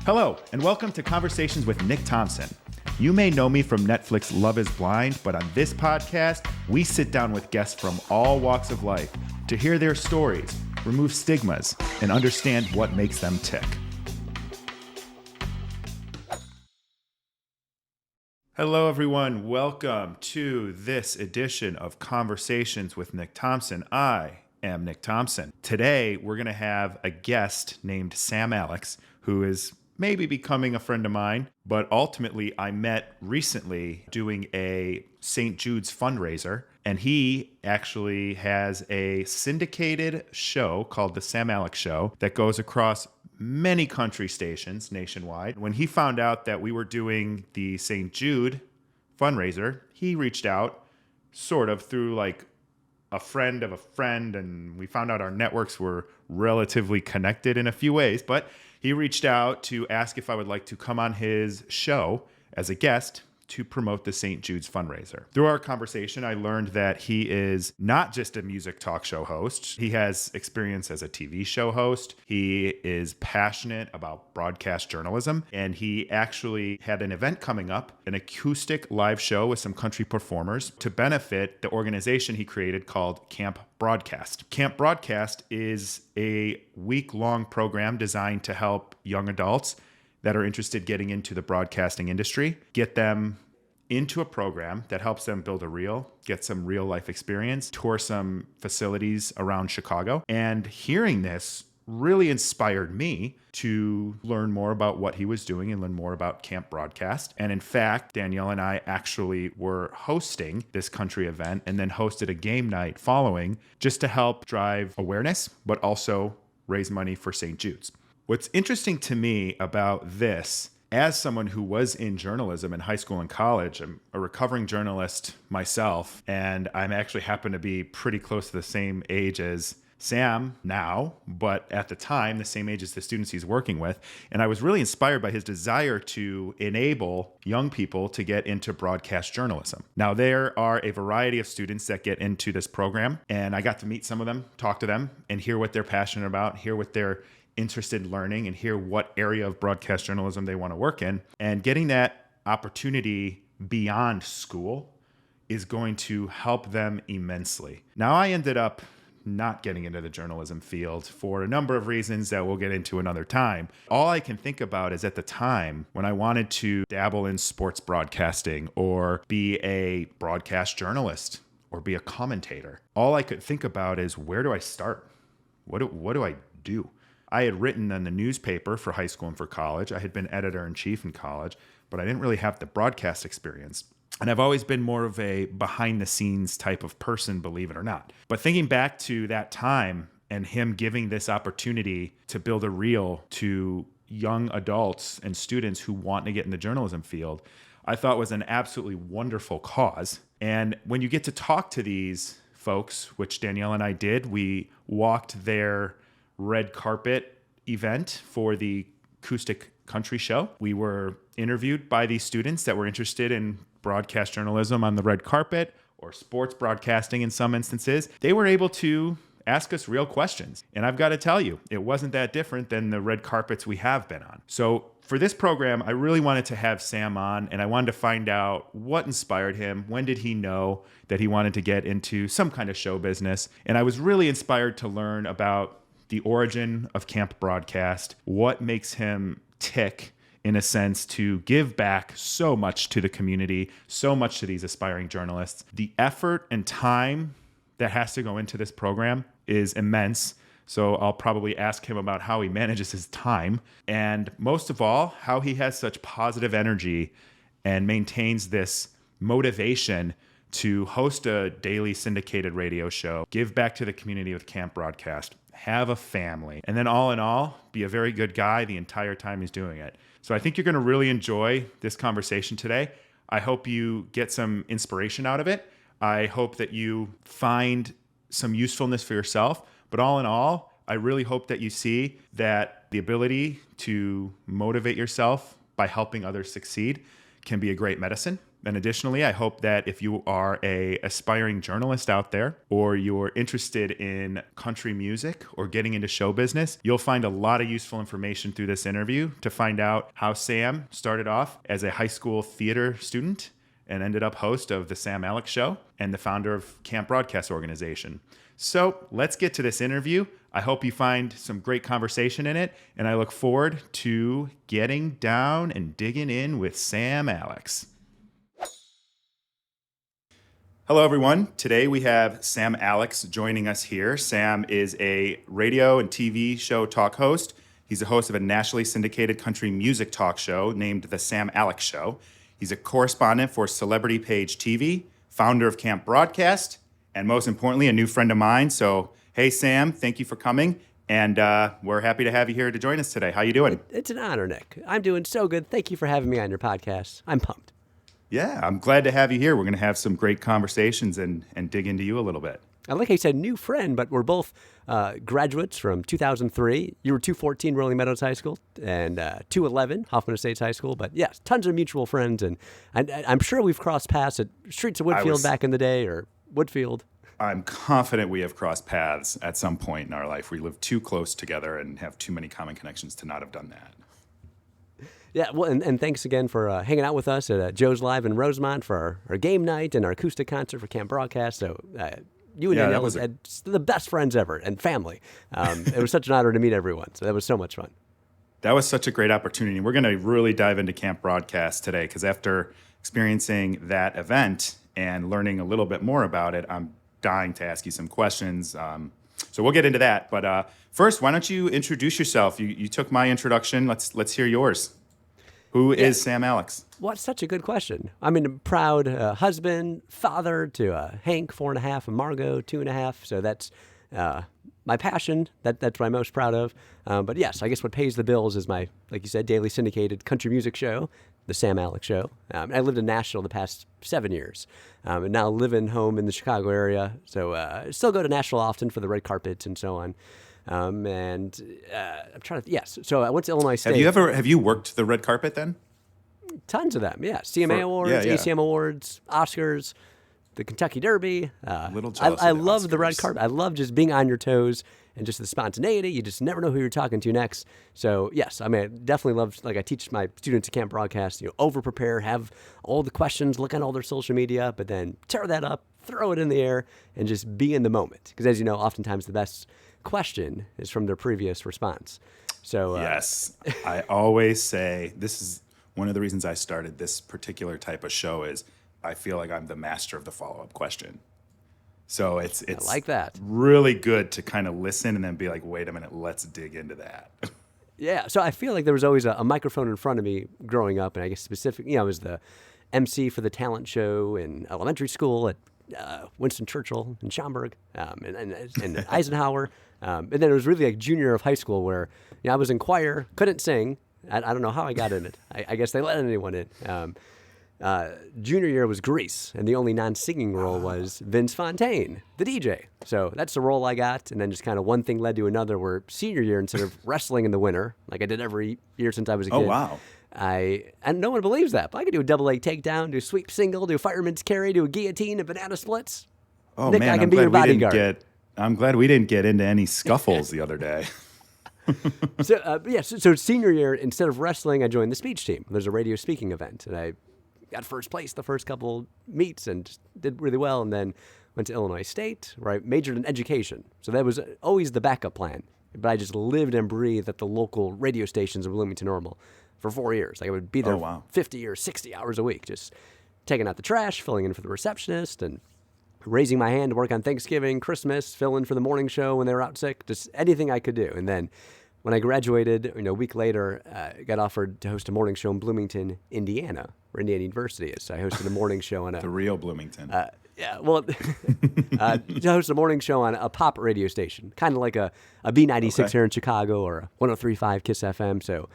Hello, and welcome to Conversations with Nick Thompson. You may know me from Netflix Love is Blind, but on this podcast, we sit down with guests from all walks of life to hear their stories, remove stigmas, and understand what makes them tick. Hello, everyone. Welcome to this edition of Conversations with Nick Thompson. I am Nick Thompson. Today, we're going to have a guest named Sam Alex, who is maybe becoming a friend of mine, but ultimately I met recently doing a St. Jude's fundraiser, and he actually has a syndicated show called The Sam Alex Show that goes across many country stations nationwide. When he found out that we were doing the St. Jude fundraiser, he reached out sort of through like a friend of a friend, and we found out our networks were relatively connected in a few ways, but he reached out to ask if I would like to come on his show as a guest to promote the St. Jude's fundraiser. Through our conversation, I learned that he is not just a music talk show host. He has experience as a TV show host. He is passionate about broadcast journalism, and he actually had an event coming up, an acoustic live show with some country performers to benefit the organization he created called Camp Broadcast. Camp Broadcast is a week-long program designed to help young adults that are interested getting into the broadcasting industry, get them into a program that helps them build a reel, get some real life experience, tour some facilities around Chicago. And hearing this really inspired me to learn more about what he was doing and learn more about Camp Broadcast. And in fact, Danielle and I actually were hosting this country event and then hosted a game night following just to help drive awareness, but also raise money for St. Jude's. What's interesting to me about this, as someone who was in journalism in high school and college, I'm a recovering journalist myself, and I'm actually happen to be pretty close to the same age as Sam now, but at the time, the same age as the students he's working with. And I was really inspired by his desire to enable young people to get into broadcast journalism. Now, there are a variety of students that get into this program, and I got to meet some of them, talk to them, and hear what they're passionate about, hear what they're interested in learning, and hear what area of broadcast journalism they want to work in. And getting that opportunity beyond school is going to help them immensely. Now, I ended up not getting into the journalism field for a number of reasons that we'll get into another time. All I can think about is at the time when I wanted to dabble in sports broadcasting or be a broadcast journalist or be a commentator, all I could think about is, where do I start? What do I do? I had written in the newspaper for high school and for college. I had been editor-in-chief in college, but I didn't really have the broadcast experience. And I've always been more of a behind-the-scenes type of person, believe it or not. But thinking back to that time and him giving this opportunity to build a reel to young adults and students who want to get in the journalism field, I thought was an absolutely wonderful cause. And when you get to talk to these folks, which Danielle and I did, we walked their red carpet event for the acoustic country show. We were interviewed by these students that were interested in broadcast journalism on the red carpet or sports broadcasting in some instances. They were able to ask us real questions. And I've got to tell you, it wasn't that different than the red carpets we have been on. So for this program, I really wanted to have Sam on, and I wanted to find out what inspired him. When did he know that he wanted to get into some kind of show business? And I was really inspired to learn about the origin of Camp Broadcast, what makes him tick in a sense to give back so much to the community, so much to these aspiring journalists. The effort and time that has to go into this program is immense. So I'll probably ask him about how he manages his time, and most of all, how he has such positive energy and maintains this motivation to host a daily syndicated radio show, give back to the community with Camp Broadcast, have a family, and then all in all, be a very good guy the entire time he's doing it. So I think you're going to really enjoy this conversation today. I hope you get some inspiration out of it. I hope that you find some usefulness for yourself. But all in all, I really hope that you see that the ability to motivate yourself by helping others succeed can be a great medicine. And additionally, I hope that if you are a aspiring journalist out there, or you're interested in country music or getting into show business, you'll find a lot of useful information through this interview to find out how Sam started off as a high school theater student and ended up host of the Sam Alex Show and the founder of Camp Broadcast Organization. So let's get to this interview. I hope you find some great conversation in it, and I look forward to getting down and digging in with Sam Alex. Hello, everyone. Today we have Sam Alex joining us here. Sam is a radio and TV show talk host. He's a host of a nationally syndicated country music talk show named The Sam Alex Show. He's a correspondent for Celebrity Page TV, founder of Camp Broadcast, and most importantly, a new friend of mine. So, hey, Sam, thank you for coming. And we're happy to have you here to join us today. How you doing? It's an honor, Nick. I'm doing so good. Thank you for having me on your podcast. I'm pumped. Yeah, I'm glad to have you here. We're going to have some great conversations and dig into you a little bit. I like how you said new friend, but we're both graduates from 2003. You were 214 Rolling Meadows High School and 211 Hoffman Estates High School. But yes, tons of mutual friends. And I'm sure we've crossed paths at Streets of Woodfield back in the day or Woodfield. I'm confident we have crossed paths at some point in our life. We live too close together and have too many common connections to not have done that. Yeah, well, and thanks again for hanging out with us at Joe's Live in Rosemont for our game night and our acoustic concert for Camp Broadcast. So you and Danielle had the best friends ever and family. It was such an honor to meet everyone. So that was so much fun. That was such a great opportunity. We're going to really dive into Camp Broadcast today because after experiencing that event and learning a little bit more about it, I'm dying to ask you some questions. So we'll get into that. But first, why don't you introduce yourself? You took my introduction. Let's hear yours. Who is Sam Alex? Well, it's such a good question. I'm a proud husband, father to Hank, 4.5, and Margot, 2.5. So that's my passion. That's what I'm most proud of. But yes, I guess what pays the bills is my, like you said, daily syndicated country music show, the Sam Alex Show. I lived in Nashville the past 7 years, and now living home in the Chicago area. So I still go to Nashville often for the red carpets and so on. I'm trying to, yes. So I went to Illinois State. Have you worked the red carpet then? Tons of them, yeah. CMA Awards, ACM Awards, Oscars, the Kentucky Derby. Little jealous I love the red carpet. I love just being on your toes and just the spontaneity. You just never know who you're talking to next. So yes, I definitely love, like I teach my students at Camp Broadcast, over prepare, have all the questions, look on all their social media, but then tear that up, throw it in the air, and just be in the moment. Because as you know, oftentimes the best question is from their previous response. So yes, I always say this is one of the reasons I started this particular type of show is I feel like I'm the master of the follow-up question. So it's I like that. Really good to kind of listen and then be like, wait a minute, let's dig into that. Yeah, so I feel like there was always a microphone in front of me growing up, and I guess specifically, I was the MC for the talent show in elementary school at Winston Churchill in Schaumburg and Eisenhower. And then it was really like junior year of high school where I was in choir, couldn't sing. I don't know how I got in it. I guess they let anyone in. Junior year was Grease, and the only non-singing role was Vince Fontaine, the DJ. So that's the role I got, and then just kind of one thing led to another where senior year, instead of wrestling in the winter, like I did every year since I was a kid. Oh, wow. And no one believes that, but I could do a double leg takedown, do a sweep single, do a fireman's carry, do a guillotine, and banana splits. Oh, Nick, man, I can be your bodyguard. I'm glad we didn't get into any scuffles the other day. So senior year, instead of wrestling, I joined the speech team. There's a radio speaking event, and I got first place the first couple meets and just did really well, and then went to Illinois State, where I majored in education. So that was always the backup plan, but I just lived and breathed at the local radio stations in Bloomington Normal for 4 years. Like I would be there 50 or 60 hours a week, just taking out the trash, filling in for the receptionist, and raising my hand to work on Thanksgiving, Christmas, fill in for the morning show when they were out sick, just anything I could do. And then when I graduated, a week later, got offered to host a morning show in Bloomington, Indiana, where Indiana University is. So I hosted a morning show on the real Bloomington. To host a morning show on a pop radio station, kind of like a B96 here in Chicago or a 103.5 KISS FM. So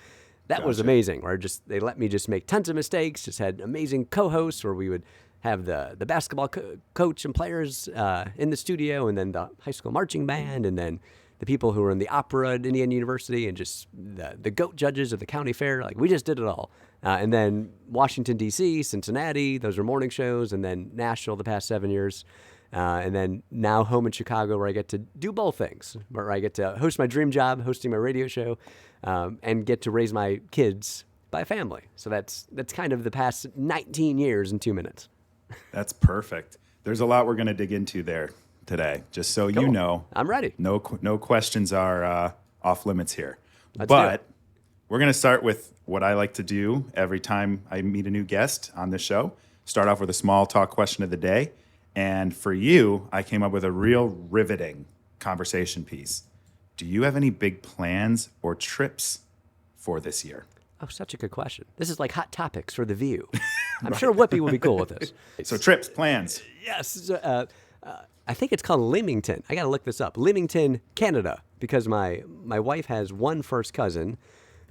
that was amazing. Where they let me just make tons of mistakes. Just had amazing co-hosts where we would have the basketball coach and players in the studio, and then the high school marching band, and then the people who were in the opera at Indiana University and just the goat judges at the county fair. Like, we just did it all. And then Washington, D.C., Cincinnati, those are morning shows, and then Nashville the past 7 years. And then now home in Chicago, where I get to do both things, where I get to host my dream job, hosting my radio show, and get to raise my kids by family. So that's kind of the past 19 years in 2 minutes. That's perfect. There's a lot we're going to dig into there today, just so Cool. you know. I'm ready. No questions are off limits here. Let's do but it. we're going to start with what I like to do every time I meet a new guest on this show. Start off with a small talk question of the day. And for you, I came up with a real riveting conversation piece. Do you have any big plans or trips for this year? Oh, such a good question. This is like hot topics for The View. I'm sure Whoopi will be cool with this. So trips, plans. Yes. I think it's called Leamington. I got to look this up. Leamington, Canada, because my wife has one first cousin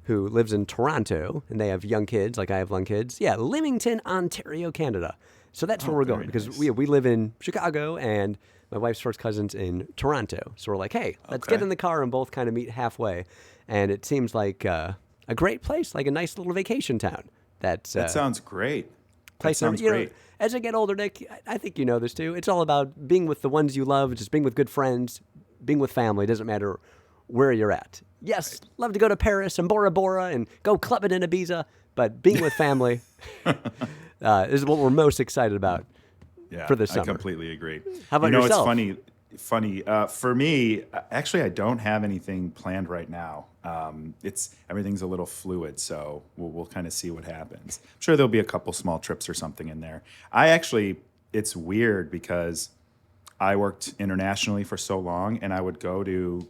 who lives in Toronto, and they have young kids, like I have young kids. Yeah, Leamington, Ontario, Canada. So that's where we're going, because nice. we live in Chicago, and my wife's first cousin's in Toronto. So we're like, hey, let's get in the car and both kind of meet halfway. And it seems like a great place, like a nice little vacation town. That sounds great. That sounds you know, great. as I get older, Nick, I think you know this too. It's all about being with the ones you love, just being with good friends, being with family. It doesn't matter where you're at. Yes, love to go to Paris and Bora Bora and go clubbing in Ibiza, but being with family is what we're most excited about for this summer. I completely agree. How about yourself? It's funny. For me, actually, I don't have anything planned right now. Everything's a little fluid, so we'll kind of see what happens. I'm sure there'll be a couple small trips or something in there. It's weird because I worked internationally for so long, and I would go to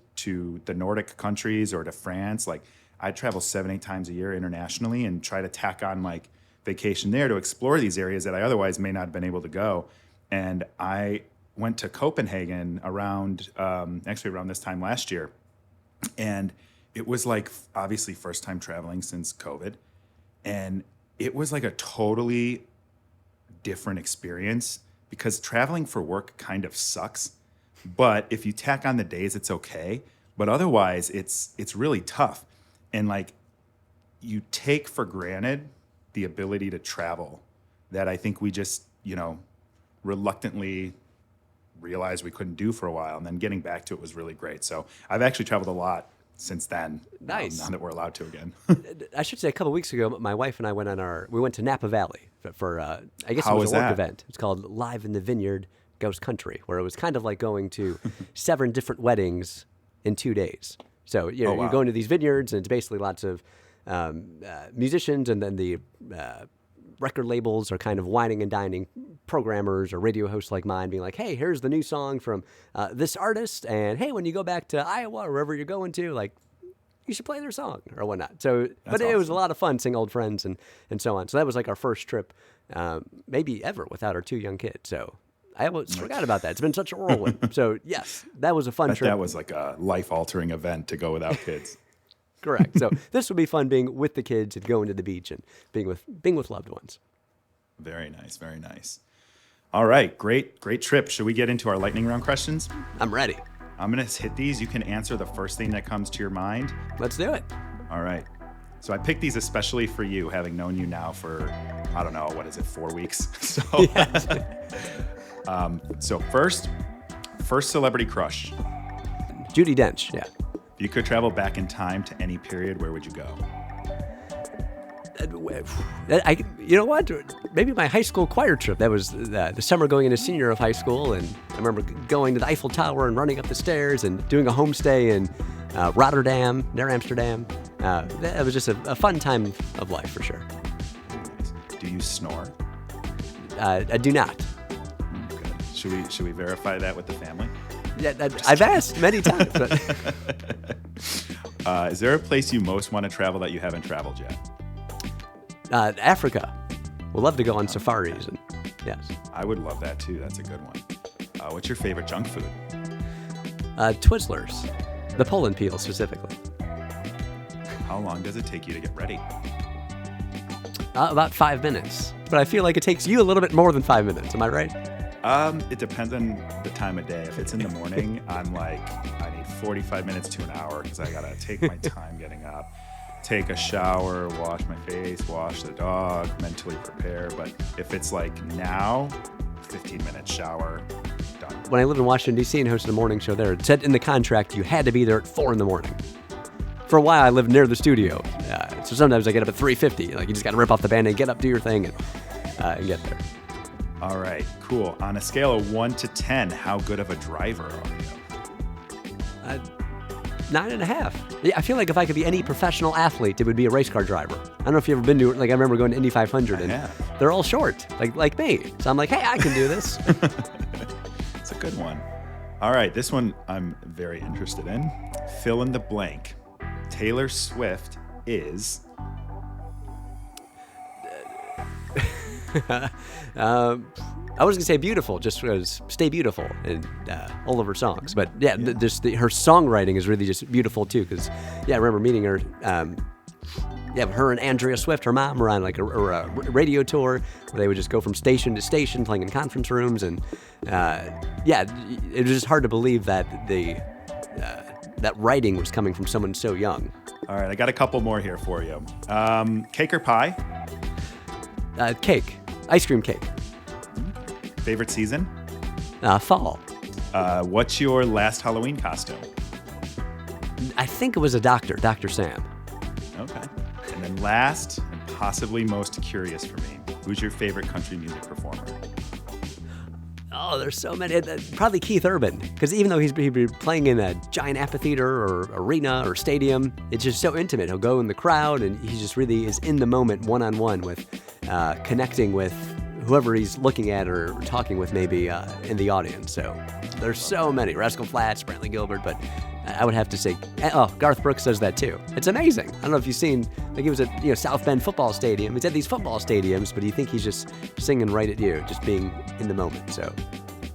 the Nordic countries or to France. Like, I'd travel 7-8 times a year internationally and try to tack on like vacation there to explore these areas that I otherwise may not have been able to go. And I went to Copenhagen around this time last year. And it was like, obviously first time traveling since COVID. And it was like a totally different experience because traveling for work kind of sucks. But if you tack on the days, it's okay. But otherwise, it's really tough. And like, you take for granted the ability to travel that I think we just, reluctantly realized we couldn't do for a while. And then getting back to it was really great. So I've actually traveled a lot since then. Nice. Now that we're allowed to again. I should say a couple of weeks ago, my wife and I went to Napa Valley for I guess How it was was a work that? event. It's called Live in the Vineyard Ghost Country, where it was kind of like going to 7 different weddings in 2 days. So you're going to these vineyards, and it's basically lots of musicians, and then the record labels are kind of whining and dining programmers or radio hosts like mine, being like, hey, here's the new song from this artist, and hey, when you go back to Iowa or wherever you're going to, like, you should play their song or whatnot. So, but it was a lot of fun seeing old friends and so on. So that was like our first trip, maybe ever, without our 2 young kids. So I almost forgot about that. It's been such a whirlwind. So yes, that was a fun trip. That was like a life-altering event to go without kids. Correct. So this would be fun, being with the kids and going to the beach and being with loved ones. Very nice, very nice. All right, great trip. Should we get into our lightning round questions? I'm ready. I'm going to hit these. You can answer the first thing that comes to your mind. Let's do it. All right. So I picked these especially for you, having known you now for, 4 weeks? So, so first celebrity crush. Judi Dench, yeah. If you could travel back in time to any period, where would you go? You know what? Maybe my high school choir trip. That was the summer going into senior year of high school, and I remember going to the Eiffel Tower and running up the stairs and doing a homestay in Rotterdam, near Amsterdam. That was just a fun time of life for sure. Do you snore? I do not. Good. Should we verify that with the family? Yeah, I've asked many times. But is there a place you most want to travel that you haven't traveled yet? Africa. We'll love to go on safaris. And yes. I would love that too. That's a good one. What's your favorite junk food? Twizzlers. The Poland peel specifically. How long does it take you to get ready? About 5 minutes. But I feel like it takes you a little bit more than 5 minutes. Am I right? It depends on the time of day. If it's in the morning, I'm like, I need 45 minutes to an hour because I got to take my time getting up, take a shower, wash my face, wash the dog, mentally prepare. But if it's like now, 15 minutes shower, done. When I lived in Washington, D.C. and hosted a morning show there, it said in the contract you had to be there at 4 a.m. For a while, I lived near the studio. So sometimes I get up at 3:50. Like, you just got to rip off the Band-Aid, get up, do your thing, and get there. All right, cool. On a scale of 1 to 10, how good of a driver are you? 9.5. Yeah, I feel like if I could be any professional athlete, it would be a race car driver. I don't know if you've ever been to, like, I remember going to Indy 500, and they're all short, like me. So I'm like, hey, I can do this. It's a good one. All right, this one I'm very interested in. Fill in the blank. Taylor Swift is... I was gonna say beautiful, just because Stay Beautiful and all of her songs. But yeah, her songwriting is really just beautiful too. Because I remember meeting her. Her and Andrea Swift, her mom, were on like a radio tour where they would just go from station to station, playing in conference rooms, and it was just hard to believe that that writing was coming from someone so young. All right, I got a couple more here for you. Cake or pie? Cake. Ice cream cake. Favorite season? Fall. What's your last Halloween costume? I think it was Dr. Sam. Okay. And then last, and possibly most curious for me, who's your favorite country music performer? Oh, there's so many. Probably Keith Urban, because even though he'd be playing in a giant amphitheater or arena or stadium, it's just so intimate. He'll go in the crowd, and he just really is in the moment, one-on-one with connecting with whoever he's looking at or talking with, maybe in the audience. So there's so many. Rascal Flatts, Brantley Gilbert, but I would have to say, Garth Brooks does that too. It's amazing. I don't know if you've seen, like, he was at South Bend football stadium. He's at these football stadiums, but you think he's just singing right at you, just being in the moment. So,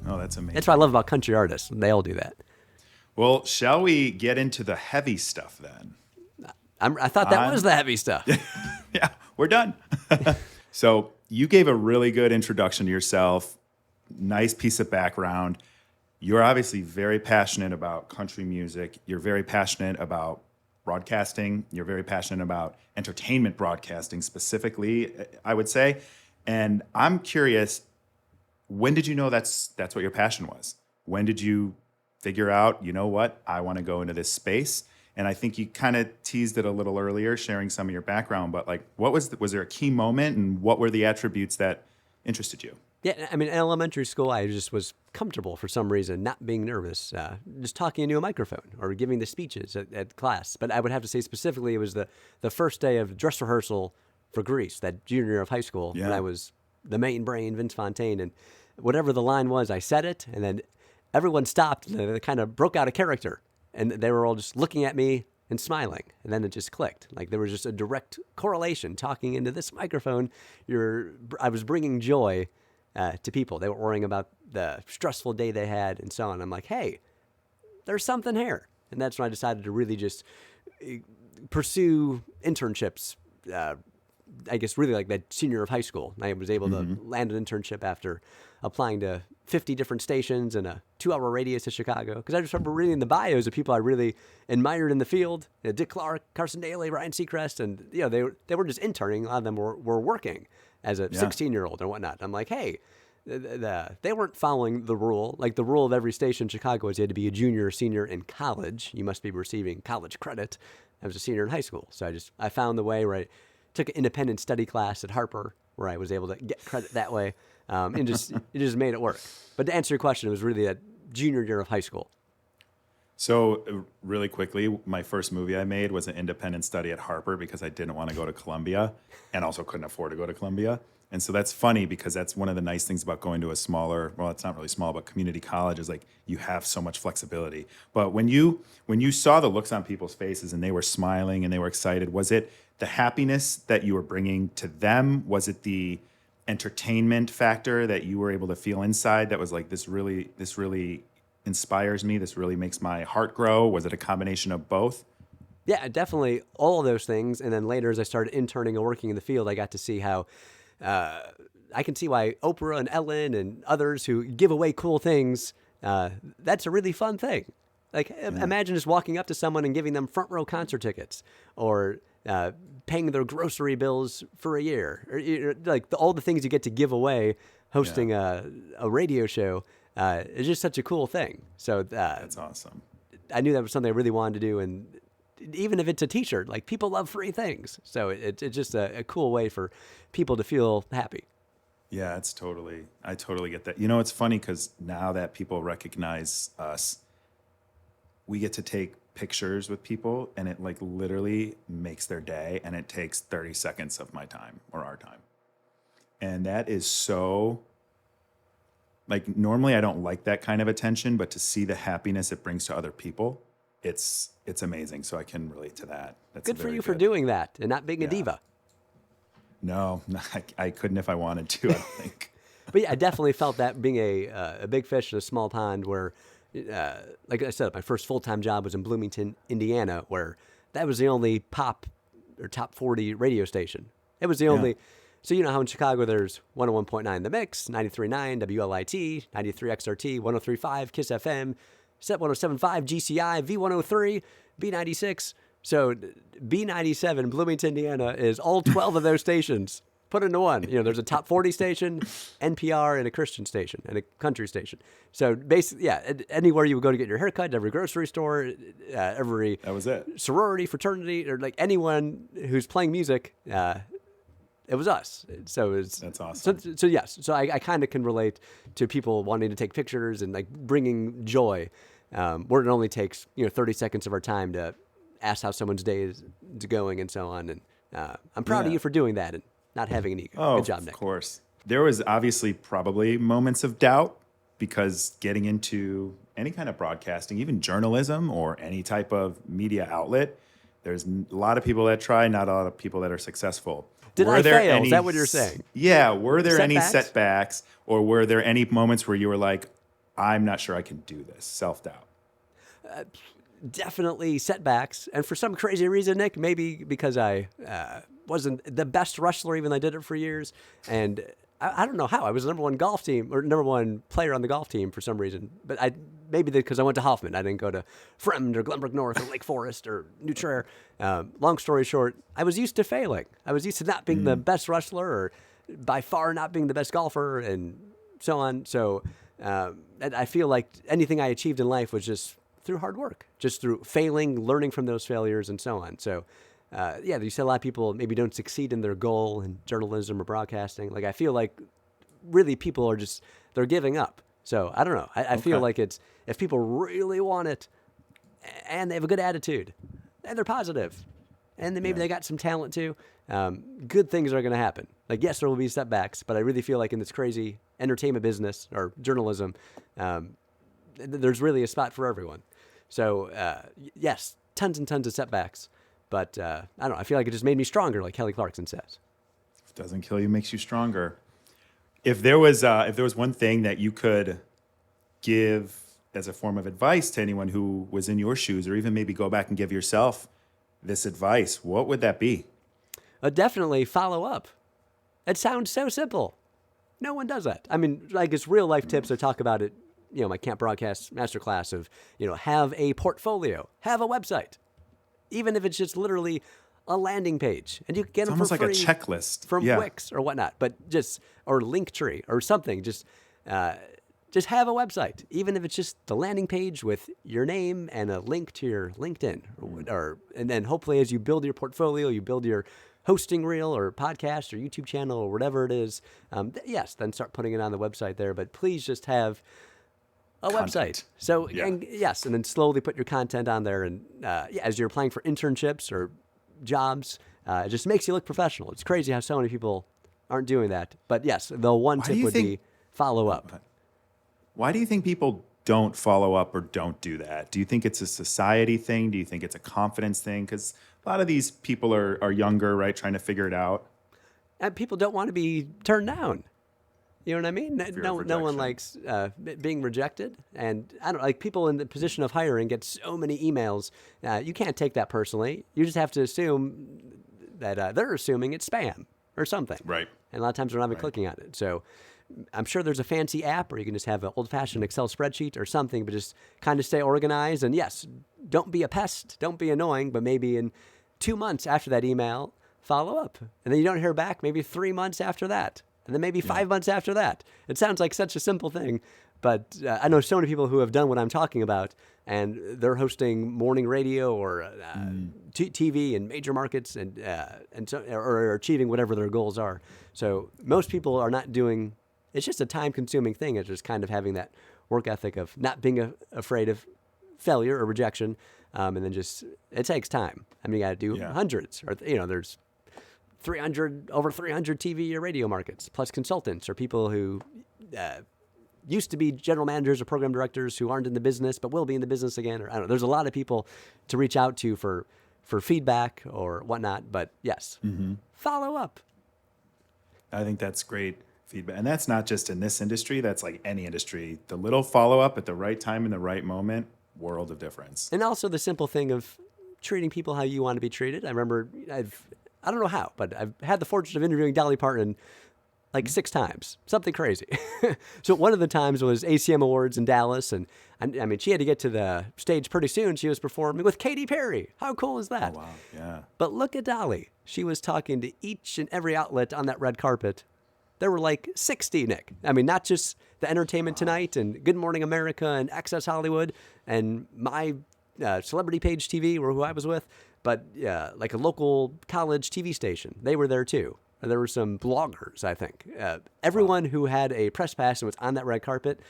that's amazing. That's what I love about country artists. They all do that. Well, shall we get into the heavy stuff then? I thought that was the heavy stuff. Yeah, we're done. So you gave a really good introduction to yourself. Nice piece of background. You're obviously very passionate about country music. You're very passionate about broadcasting. You're very passionate about entertainment broadcasting specifically, I would say. And I'm curious, when did you know that's what your passion was? When did you figure out, you know what, I want to go into this space? And I think you kind of teased it a little earlier, sharing some of your background. But like, was there a key moment, and what were the attributes that interested you? Yeah, I mean, in elementary school, I just was comfortable for some reason, not being nervous, just talking into a microphone or giving the speeches at class. But I would have to say specifically, it was the first day of dress rehearsal for Grease, that junior year of high school, when I was the main brain, Vince Fontaine. And whatever the line was, I said it, and then everyone stopped, and they kind of broke out of character. And they were all just looking at me and smiling. And then it just clicked. Like, there was just a direct correlation. Talking into this microphone, I was bringing joy to people. They were worrying about the stressful day they had and so on. I'm like, hey, there's something here. And that's when I decided to really just pursue internships. I guess really like that senior year of high school. I was able to land an internship after applying to 50 different stations in a 2-hour radius of Chicago. Because I just remember reading the bios of people I really admired in the field. Dick Clark, Carson Daly, Ryan Seacrest, and they were just interning. A lot of them were working as a 16-year-old and whatnot. I'm like, hey, they weren't following the rule. Like, the rule of every station in Chicago is you had to be a junior or senior in college. You must be receiving college credit. I was a senior in high school. So I found the way where I took an independent study class at Harper where I was able to get credit that way. And it just made it work. But to answer your question, it was really that junior year of high school. So really quickly, my first movie I made was an independent study at Harper because I didn't want to go to Columbia and also couldn't afford to go to Columbia. And so that's funny because that's one of the nice things about going to a smaller, well, it's not really small, but community college is like you have so much flexibility. But when you saw the looks on people's faces and they were smiling and they were excited, was it the happiness that you were bringing to them? Was it the entertainment factor that you were able to feel inside that was like, this really inspires me, this really makes my heart grow? Was it a combination of both? Yeah, definitely all of those things. And then later, as I started interning and working in the field, I got to see how I can see why Oprah and Ellen and others who give away cool things, that's a really fun thing. Like, imagine just walking up to someone and giving them front row concert tickets, or paying their grocery bills for a year, or like all the things you get to give away hosting a radio show. Is just such a cool thing. So That's awesome. I knew that was something I really wanted to do, and even if it's a T-shirt, like people love free things, so it's just a cool way for people to feel happy. Yeah, I totally get that. You know, it's funny because now that people recognize us, we get to take pictures with people, and it like literally makes their day, and it takes 30 seconds of my time or our time. And that is so, like, normally I don't like that kind of attention, but to see the happiness it brings to other people, it's amazing. So I can relate to that. That's Good for you for doing that and not being a diva. No, I couldn't if I wanted to, I don't think. But yeah, I definitely felt that being a big fish in a small pond where, like I said, my first full-time job was in Bloomington, Indiana, where that was the only pop or top 40 radio station. It was the only. So you know how in Chicago there's 101.9 The Mix, 93.9 WLIT, 93 XRT, 103.5 KISS FM, Set 107.5 GCI, V103, B96. So B97, Bloomington, Indiana, is all 12 of those stations put into one. You know, there's a top 40 station, NPR, and a Christian station, and a country station. So basically, yeah, anywhere you would go to get your haircut, every grocery store, every That was it. sorority, fraternity, or like anyone who's playing music, it was us. So That's awesome. So yes, so I kind of can relate to people wanting to take pictures and like bringing joy, where it only takes 30 seconds of our time to ask how someone's day is going and so on. And I'm proud of you for doing that and not having an ego. Oh, Good job, Nick. Of course. There was obviously probably moments of doubt because getting into any kind of broadcasting, even journalism or any type of media outlet, there's a lot of people that try, not a lot of people that are successful. Did I fail? Is that what you're saying? Yeah. Were there any Setbacks? setbacks, or were there any moments where you were like, I'm not sure I can do this? Self-doubt. Definitely setbacks. And for some crazy reason, Nick, maybe because I wasn't the best wrestler, even though I did it for years. And I don't know how. I was the number one golf team or number one player on the golf team for some reason. But maybe because I went to Hoffman. I didn't go to Fremd or Glenbrook North or Lake Forest or New Trier. Long story short, I was used to failing. I was used to not being the best wrestler or by far not being the best golfer and so on. So and I feel like anything I achieved in life was just through hard work, just through failing, learning from those failures and so on. So yeah, you said a lot of people maybe don't succeed in their goal in journalism or broadcasting. Like I feel like really people are just, they're giving up. So I don't know. I feel like it's, if people really want it and they have a good attitude and they're positive and then maybe they got some talent too, good things are going to happen. Like, yes, there will be setbacks, but I really feel like in this crazy entertainment business or journalism, there's really a spot for everyone. So yes, tons and tons of setbacks, but I don't know. I feel like it just made me stronger, like Kelly Clarkson says. If it doesn't kill you, makes you stronger. If there was one thing that you could give as a form of advice to anyone who was in your shoes, or even maybe go back and give yourself this advice, what would that be? Definitely follow up. It sounds so simple. No one does that. I mean, like it's real life tips. I talk about it, my Camp Broadcast Masterclass of, have a portfolio, have a website, even if it's just literally a landing page, and you can get them for free. It's almost like a checklist from Wix or whatnot, but or Linktree or something. Just have a website, even if it's just the landing page with your name and a link to your LinkedIn, and then hopefully as you build your portfolio, you build your hosting reel or podcast or YouTube channel or whatever it is. Yes, then start putting it on the website there. But please just have a website. So and then slowly put your content on there. And as you're applying for internships or jobs, it just makes you look professional. It's crazy how so many people aren't doing that. But yes, the one tip would be follow up. Why do you think people don't follow up or don't do that? Do you think it's a society thing? Do you think it's a confidence thing? Because a lot of these people are younger, right, trying to figure it out. And people don't want to be turned down. You know what I mean? No one likes being rejected. And I don't like people in the position of hiring get so many emails. You can't take that personally. You just have to assume that they're assuming it's spam or something. Right. And a lot of times they're not even clicking on it. So I'm sure there's a fancy app, or you can just have an old-fashioned Excel spreadsheet or something, but just kind of stay organized. And yes, don't be a pest, don't be annoying, but maybe in 2 months after that email, follow up. And then you don't hear back, maybe 3 months after that. And then maybe 5 months after that. It sounds like such a simple thing, but I know so many people who have done what I'm talking about, and they're hosting morning radio or TV in major markets, and so, or achieving whatever their goals are. So most people are not doing. It's just a time-consuming thing. It's just kind of having that work ethic of not being afraid of failure or rejection, and then just it takes time. I mean, you got to do hundreds, or there's over 300 TV or radio markets, plus consultants or people who used to be general managers or program directors who aren't in the business but will be in the business again. Or I don't know. There's a lot of people to reach out to for feedback or whatnot. But yes, follow up. I think that's great feedback. And that's not just in this industry. That's like any industry. The little follow-up at the right time in the right moment, world of difference. And also the simple thing of treating people how you want to be treated. I remember I don't know how, but I've had the fortune of interviewing Dolly Parton like 6 times, something crazy. So one of the times was ACM Awards in Dallas, and I mean, she had to get to the stage pretty soon. She was performing with Katy Perry. How cool is that? Oh, wow, yeah. But look at Dolly. She was talking to each and every outlet on that red carpet. There were like 60, Nick. I mean, not just the Entertainment Tonight and Good Morning America and Access Hollywood and my Celebrity Page TV, or who I was with, but like a local college TV station. They were there too. There were some bloggers, I think. Everyone who had a press pass and was on that red carpet,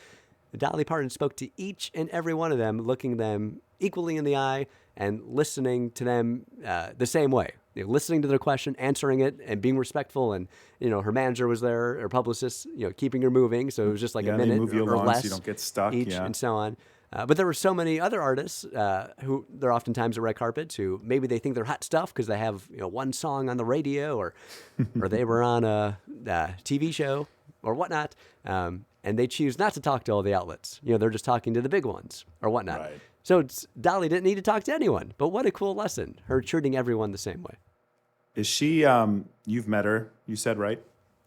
Dolly Parton spoke to each and every one of them, looking them equally in the eye and listening to them the same way. Listening to their question, answering it, and being respectful. And her manager was there, her publicist, keeping her moving. So it was just like a minute move you or along less, so you don't get stuck, each, and so on. But there were so many other artists who they're oftentimes at red carpets who maybe they think they're hot stuff because they have one song on the radio or they were on a TV show or whatnot, and they choose not to talk to all the outlets. They're just talking to the big ones or whatnot. Right. So Dolly didn't need to talk to anyone. But what a cool lesson, her treating everyone the same way. Is she, you've met her, you said, right?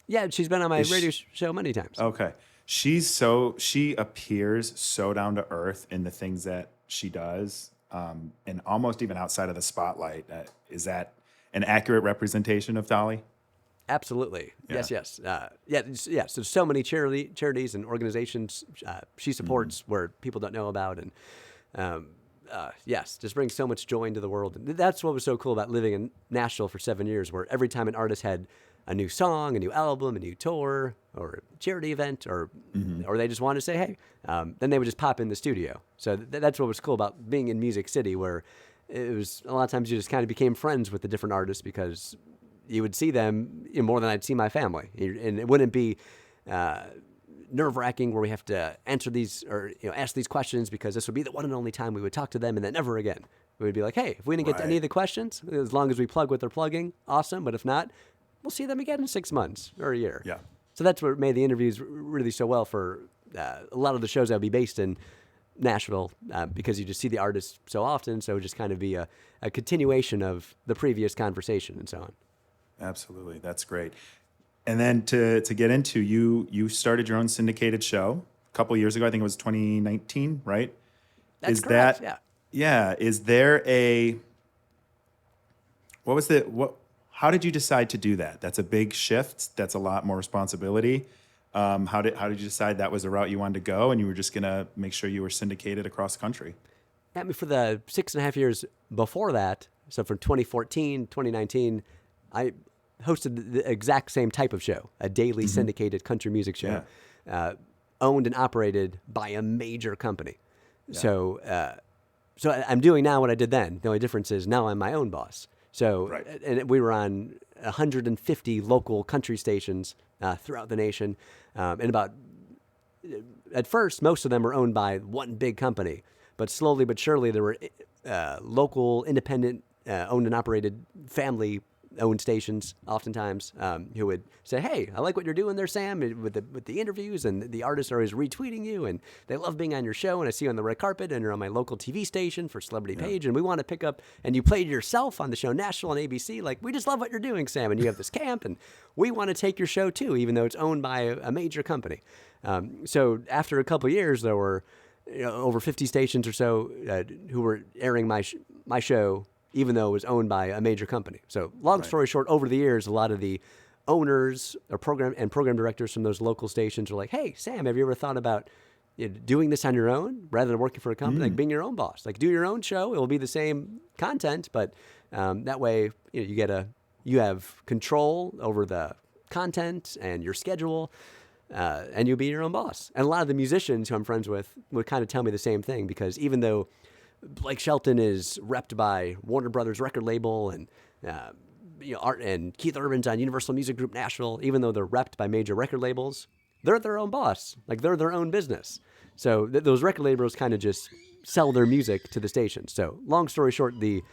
Yeah, she's been on my radio show many times. Okay. She appears so down to earth in the things that she does, and almost even outside of the spotlight. Is that an accurate representation of Dolly? Absolutely. Yeah. Yes. Yes. There's so many charities and organizations she supports where people don't know about, and yes, just brings so much joy into the world. And that's what was so cool about living in Nashville for 7 years, where every time an artist had a new song, a new album, a new tour, or a charity event, or they just wanted to say, hey, then they would just pop in the studio. So that's what was cool about being in Music City, where it was a lot of times you just kind of became friends with the different artists because you would see them more than I'd see my family. And it wouldn't be nerve-wracking where we have to answer these or ask these questions because this would be the one and only time we would talk to them and then never again. We would be like, hey, if we didn't get to any of the questions, as long as we plug what they're plugging, awesome. But if not, we'll see them again in 6 months or a year. Yeah. So that's what made the interviews really so well for a lot of the shows that would be based in Nashville because you just see the artists so often. So it would just kind of be a continuation of the previous conversation and so on. Absolutely. That's great. And then to get into, you started your own syndicated show a couple of years ago. I think it was 2019, right? That's correct, yeah. Yeah. Is there how did you decide to do that? That's a big shift. That's a lot more responsibility. How did you decide that was the route you wanted to go and you were just going to make sure you were syndicated across the country? I mean, for the 6.5 years before that, so from 2014, 2019, I hosted the exact same type of show, a daily syndicated country music show, owned and operated by a major company. Yeah. So I'm doing now what I did then. The only difference is now I'm my own boss. So, and we were on 150 local country stations throughout the nation. And at first, most of them were owned by one big company. But slowly but surely, there were local, independent, owned and operated family own stations oftentimes, who would say, "Hey, I like what you're doing there, Sam, with the interviews, and the artists are always retweeting you, and they love being on your show, and I see you on the red carpet, and you're on my local TV station for Celebrity Page, and we want to pick up, and you played yourself on the show National on ABC. Like, we just love what you're doing, Sam, and you have this camp, and we want to take your show too, even though it's owned by a major company." So after a couple of years, there were over 50 stations or so who were airing my show, even though it was owned by a major company. So long story short, over the years, a lot of the owners or program directors from those local stations were like, "Hey, Sam, have you ever thought about doing this on your own rather than working for a company? Like being your own boss, like do your own show. It will be the same content, but that way you have control over the content and your schedule." And you'll be your own boss. And a lot of the musicians who I'm friends with would kind of tell me the same thing, because even though Blake Shelton is repped by Warner Brothers record label, and Art and Keith Urban's on Universal Music Group Nashville, even though they're repped by major record labels, they're their own boss. Like, they're their own business. So those record labels kind of just sell their music to the stations. So long story short, the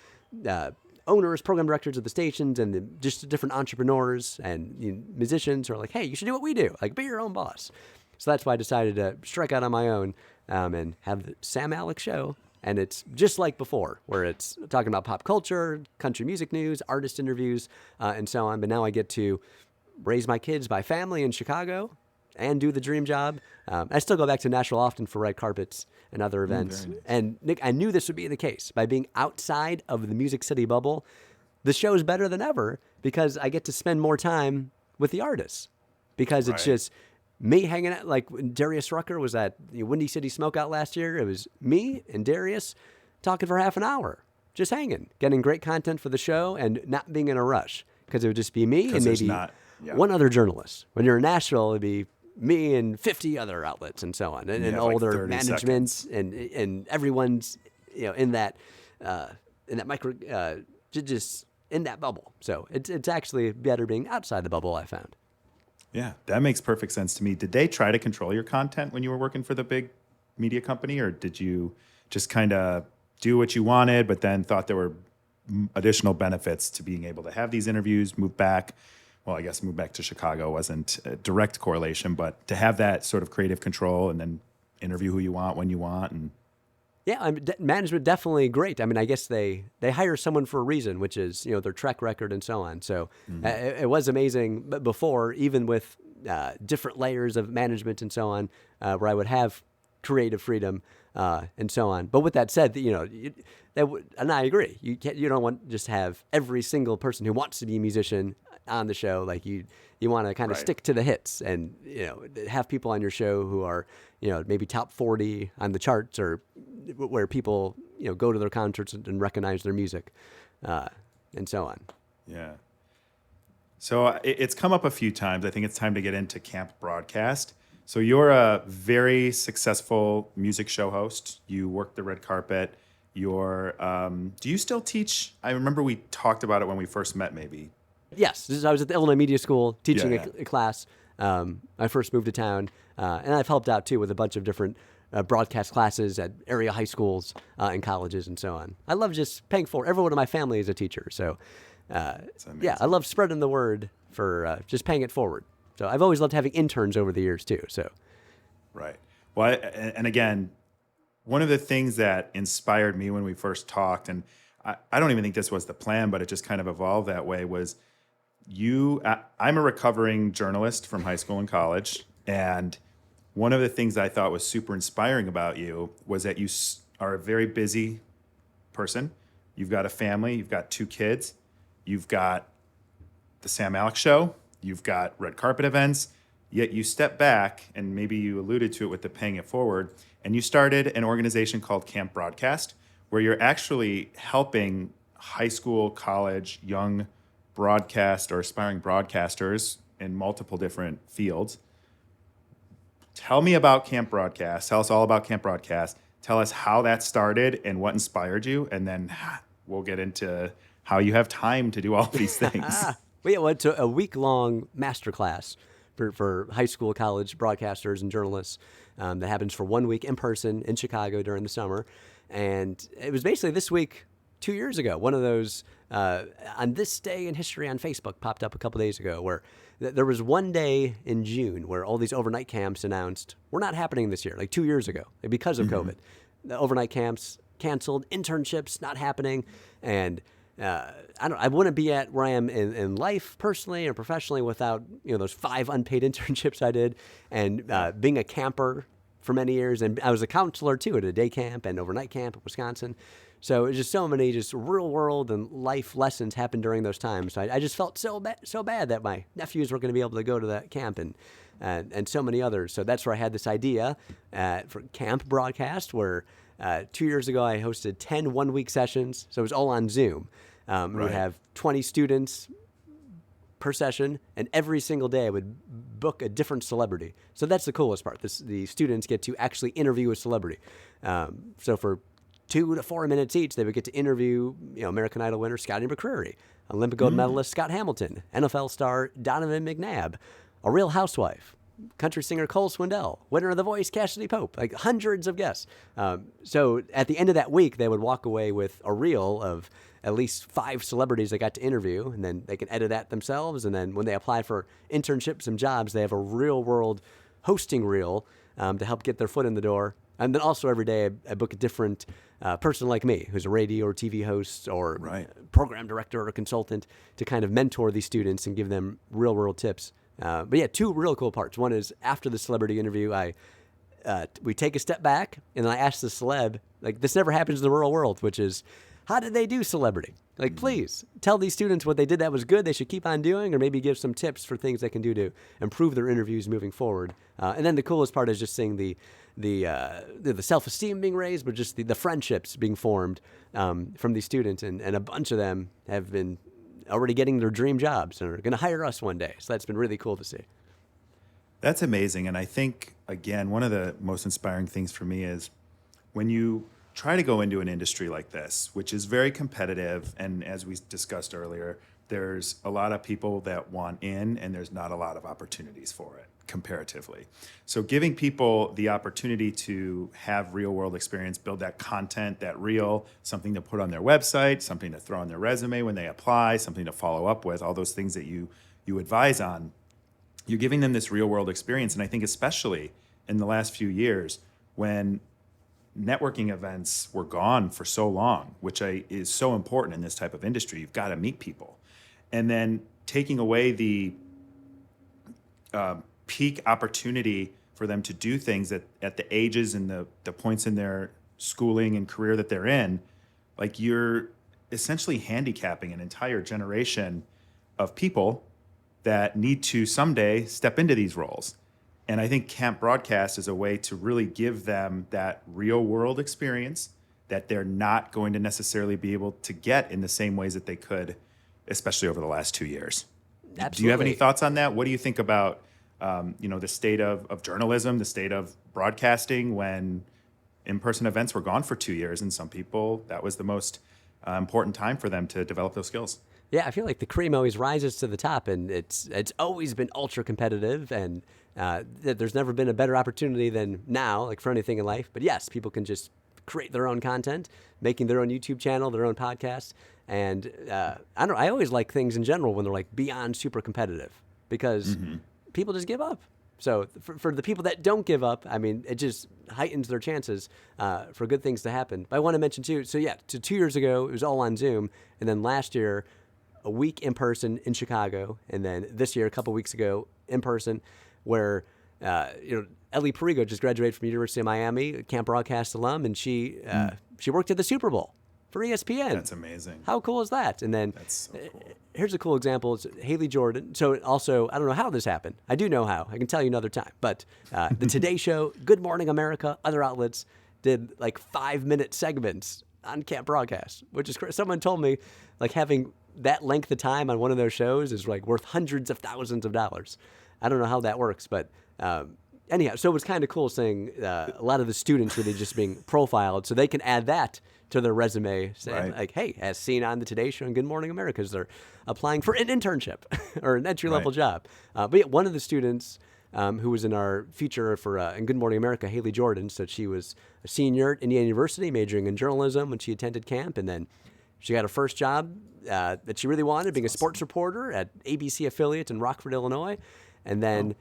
owners, program directors of the stations, and just different entrepreneurs and musicians are like, "Hey, you should do what we do. Like, be your own boss." So that's why I decided to strike out on my own and have the Sam Alex Show. And it's just like before, where it's talking about pop culture, country music news, artist interviews, and so on. But now I get to raise my kids by family in Chicago and do the dream job. I still go back to Nashville often for red carpets and other events. Nice. And Nick, I knew this would be the case. By being outside of the Music City bubble, the show is better than ever, because I get to spend more time with the artists, because it's just me hanging out. Like when Darius Rucker was at Windy City Smokeout last year, it was me and Darius talking for half an hour, just hanging, getting great content for the show and not being in a rush, because it would just be me and maybe one other journalist. When you're in Nashville, it'd be me and 50 other outlets and so on, and older like management and everyone's in that micro just in that bubble. So it's actually better being outside the bubble, I found. Yeah, that makes perfect sense to me. Did they try to control your content when you were working for the big media company, or did you just kind of do what you wanted, but then thought there were additional benefits to being able to have these interviews, move back? Well, I guess move back to Chicago wasn't a direct correlation, but to have that sort of creative control and then interview who you want when you want. And yeah, management definitely great. I mean, I guess they hire someone for a reason, which is their track record and so on. So it was amazing. But before, even with different layers of management and so on, where I would have creative freedom and so on. But with that said, and I agree, you don't want just have every single person who wants to be a musician on the show. Like you want to kind of stick to the hits, and have people on your show who are maybe top 40 on the charts, or where people go to their concerts and recognize their music, and so on. Yeah. So it's come up a few times. I think it's time to get into camp broadcast. So you're a very successful music show host. You work the red carpet. Do you still teach? I remember we talked about it when we first met, maybe. Yes, I was at the Illinois Media School teaching a class. I first moved to town, and I've helped out too with a bunch of different broadcast classes at area high schools and colleges and so on. I love just paying forward. Everyone in my family is a teacher, so I love spreading the word for just paying it forward. So I've always loved having interns over the years too. So, right. Well, and again, one of the things that inspired me when we first talked, and I don't even think this was the plan, but it just kind of evolved that way, was I'm a recovering journalist from high school and college, and one of the things that I thought was super inspiring about you was that you are a very busy person. You've got a family, you've got 2 kids, you've got the Sam Alex Show, you've got red carpet events, yet you step back, and maybe you alluded to it with the paying it forward, and you started an organization called Camp Broadcast, where you're actually helping high school, college, young broadcast or aspiring broadcasters in multiple different fields. Tell me about Camp Broadcast. Tell us all about Camp Broadcast. Tell us how that started and what inspired you, and then we'll get into how you have time to do all these things. We went to a week-long masterclass for high school, college broadcasters and journalists that happens for 1 week in person in Chicago during the summer. And it was basically this week 2 years ago. One of those, on this day in history on Facebook popped up a couple days ago where there was one day in June where all these overnight camps announced, we're not happening this year, like 2 years ago, because of COVID. The overnight camps canceled, internships not happening, and I wouldn't be at where I am in life personally or professionally without those 5 unpaid internships I did, and being a camper for many years, and I was a counselor too at a day camp and overnight camp in Wisconsin. So it was just so many real world and life lessons happened during those times. So I just felt so bad that my nephews were going to be able to go to that camp and so many others. So that's where I had this idea for camp broadcast where 2 years ago I hosted 10 one-week sessions. So it was all on Zoom. We'd have 20 students per session, and every single day I would book a different celebrity. So that's the coolest part. The students get to actually interview a celebrity. So for 2 to 4 minutes each, they would get to interview American Idol winner Scotty McCreery, Olympic gold medalist Scott Hamilton, NFL star Donovan McNabb, a Real Housewife, country singer Cole Swindell, winner of The Voice Cassidy Pope, like hundreds of guests. So at the end of that week, they would walk away with a reel of at least 5 celebrities they got to interview, and then they can edit that themselves. And then when they apply for internships and jobs, they have a real-world hosting reel to help get their foot in the door. And then also every day I book a different person like me, who's a radio or TV host or program director or consultant, to kind of mentor these students and give them real-world tips. But yeah, 2 real cool parts. One is after the celebrity interview, we take a step back, and then I ask the celeb, like, this never happens in the real world, which is, how did they do celebrity? Like, please tell these students what they did that was good they should keep on doing, or maybe give some tips for things they can do to improve their interviews moving forward. And then the coolest part is just seeing the self-esteem being raised, but just the friendships being formed from these students. And a bunch of them have been already getting their dream jobs and are going to hire us one day. So that's been really cool to see. That's amazing. And I think, again, one of the most inspiring things for me is when you try to go into an industry like this, which is very competitive. And as we discussed earlier, there's a lot of people that want in, and there's not a lot of opportunities for it comparatively. So giving people the opportunity to have real world experience, build that content, that reel, something to put on their website, something to throw on their resume when they apply, something to follow up with, all those things that you advise on, you're giving them this real world experience. And I think especially in the last few years when networking events were gone for so long, which is so important in this type of industry. You've got to meet people. And then taking away the peak opportunity for them to do things at the ages and the points in their schooling and career that they're in, like, you're essentially handicapping an entire generation of people that need to someday step into these roles. And I think camp broadcast is a way to really give them that real world experience that they're not going to necessarily be able to get in the same ways that they could, especially over the last 2 years. Absolutely. Do you have any thoughts on that? What do you think about the state of journalism, the state of broadcasting when in-person events were gone for 2 years, and some people, that was the most important time for them to develop those skills? Yeah, I feel like the cream always rises to the top, and it's always been ultra competitive, and there's never been a better opportunity than now, like for anything in life. But yes, people can just create their own content, making their own YouTube channel, their own podcast. And I always like things in general when they're like beyond super competitive, because people just give up. So for the people that don't give up, I mean, it just heightens their chances for good things to happen. But I want to mention too, so yeah, 2 years ago, it was all on Zoom. And then last year, a week in person in Chicago. And then this year, a couple weeks ago, in person, where Ellie Perigo just graduated from University of Miami, a camp broadcast alum, and she worked at the Super Bowl for ESPN. That's amazing. How cool is that? And then That's so cool. Here's a cool example. It's Haley Jordan. So also, I don't know how this happened. I do know how. I can tell you another time. But the Today Show, Good Morning America, other outlets did like 5-minute segments on camp broadcast, which is someone told me like having that length of time on one of those shows is like worth hundreds of thousands of dollars. I don't know how that works, but anyhow, so it was kind of cool seeing a lot of the students really just being profiled so they can add that to their resume, saying like, hey, as seen on the Today Show and Good Morning America, as they're applying for an internship or an entry-level job. But yeah, one of the students who was in our feature for in Good Morning America, Haley Jordan, so she was a senior at Indiana University, majoring in journalism when she attended camp, and then She got her first job that she really wanted, being a sports reporter at ABC affiliate in Rockford, Illinois. And then,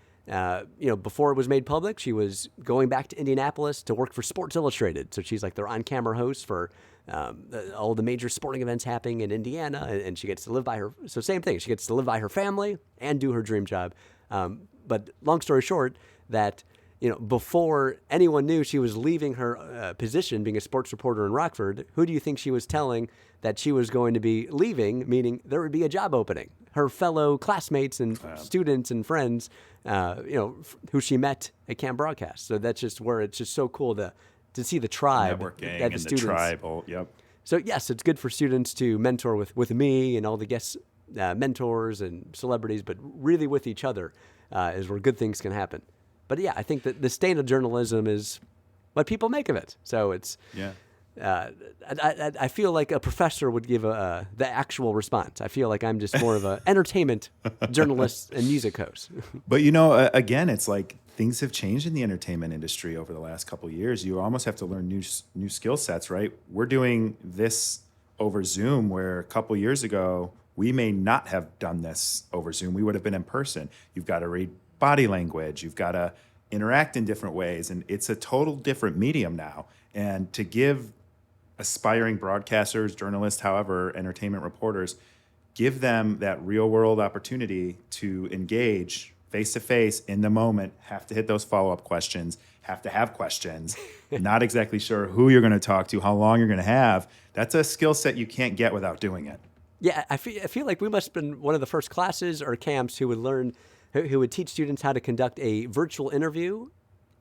before it was made public, she was going back to Indianapolis to work for Sports Illustrated. So she's like their on-camera host for all the major sporting events happening in Indiana, and she gets to live by her. So same thing, she gets to live by her family and do her dream job. But long story short, that before anyone knew she was leaving her position, being a sports reporter in Rockford, who do you think she was telling that she was going to be leaving? Meaning there would be a job opening. Her fellow classmates and students and friends, who she met at Camp Broadcast. So that's just where it's just so cool to see the tribe networking that and students. the tribal. Yep. So yes, it's good for students to mentor with me and all the guest mentors and celebrities, but really with each other is where good things can happen. But yeah, I think that the state of journalism is what people make of it. So it's I feel like a professor would give the actual response. I feel like I'm just more of an entertainment journalist and music host. But again, it's like things have changed in the entertainment industry over the last couple of years. You almost have to learn new skill sets, right? We're doing this over Zoom, where a couple years ago we may not have done this over Zoom. We would have been in person. You've got to read body language. You've got to interact in different ways, and it's a total different medium now. And to give aspiring broadcasters, journalists, however, entertainment reporters, give them that real world opportunity to engage face to face in the moment, have to hit those follow-up questions, have to have questions, not exactly sure who you're going to talk to, how long you're going to have. That's a skill set you can't get without doing it. Yeah, I feel like we must have been one of the first classes or camps who would teach students how to conduct a virtual interview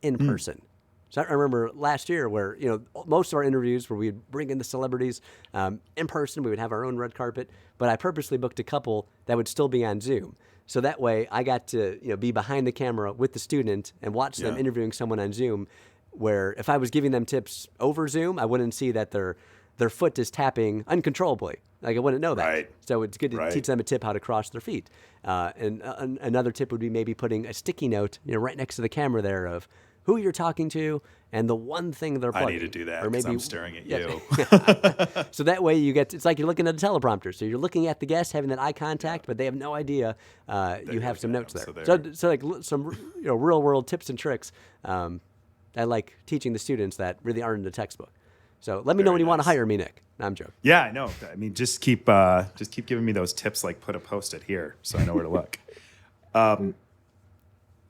in person. So I remember last year where, most of our interviews where we'd bring in the celebrities in person, we would have our own red carpet, but I purposely booked a couple that would still be on Zoom. So that way I got to, be behind the camera with the student and watch them interviewing someone on Zoom, where if I was giving them tips over Zoom, I wouldn't see that their foot is tapping uncontrollably. Like I wouldn't know that. Right. So it's good to teach them a tip how to cross their feet. And another tip would be maybe putting a sticky note, right next to the camera there of who you're talking to and the one thing they're plugging. I need to do that because I'm staring at you. So that way it's like you're looking at a teleprompter. So you're looking at the guest, having that eye contact, but they have no idea you have some notes there. So like some real world tips and tricks. I like teaching the students that really aren't in the textbook. So let me know when you want to hire me, Nick. No, I'm joking. Yeah, I know. I mean, just keep giving me those tips. Like put a Post-it here so I know where to look.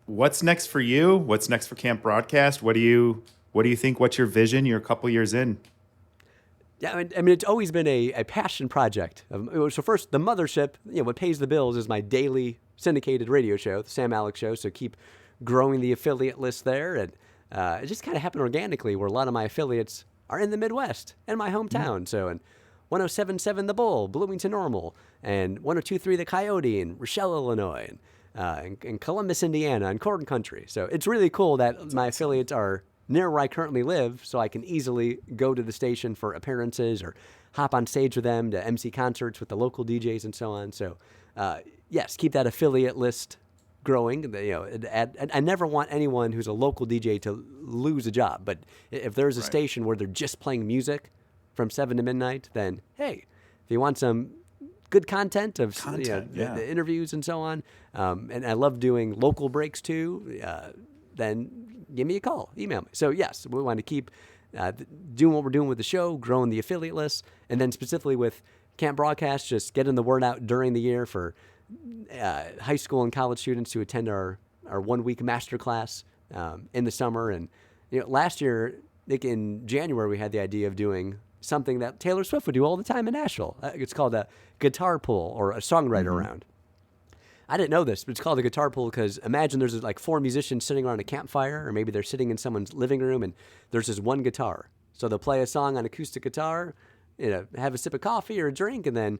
What's next for you? What's next for Camp Broadcast? What do you think? What's your vision? You're a couple years in. Yeah, I mean, it's always been a passion project. So first, the mothership, what pays the bills is my daily syndicated radio show, the Sam Alex Show. So keep growing the affiliate list there, and it just kind of happened organically, where a lot of my affiliates are in the Midwest and my hometown. So and 107.7 The Bull, Bloomington Normal, and 102.3 The Coyote in Rochelle, Illinois, and Columbus, Indiana, and Corn Country. So it's really cool that my affiliates are near where I currently live, so I can easily go to the station for appearances or hop on stage with them to MC concerts with the local DJs and so on. So yes, keep that affiliate list growing. I never want anyone who's a local DJ to lose a job. But if there's a station where they're just playing music from 7 to midnight, then hey, if you want some good content of the interviews and so on, and I love doing local breaks too, then give me a call, email me. So yes, we want to keep doing what we're doing with the show, growing the affiliate list, and then specifically with Camp Broadcast, just getting the word out during the year for high school and college students who attend our 1 week masterclass in the summer. And last year, Nick, in January, we had the idea of doing something that Taylor Swift would do all the time in Nashville. It's called a guitar pull or a songwriter round. I didn't know this, but it's called a guitar pull because imagine there's like 4 musicians sitting around a campfire, or maybe they're sitting in someone's living room and there's just one guitar. So they'll play a song on acoustic guitar, have a sip of coffee or a drink, and then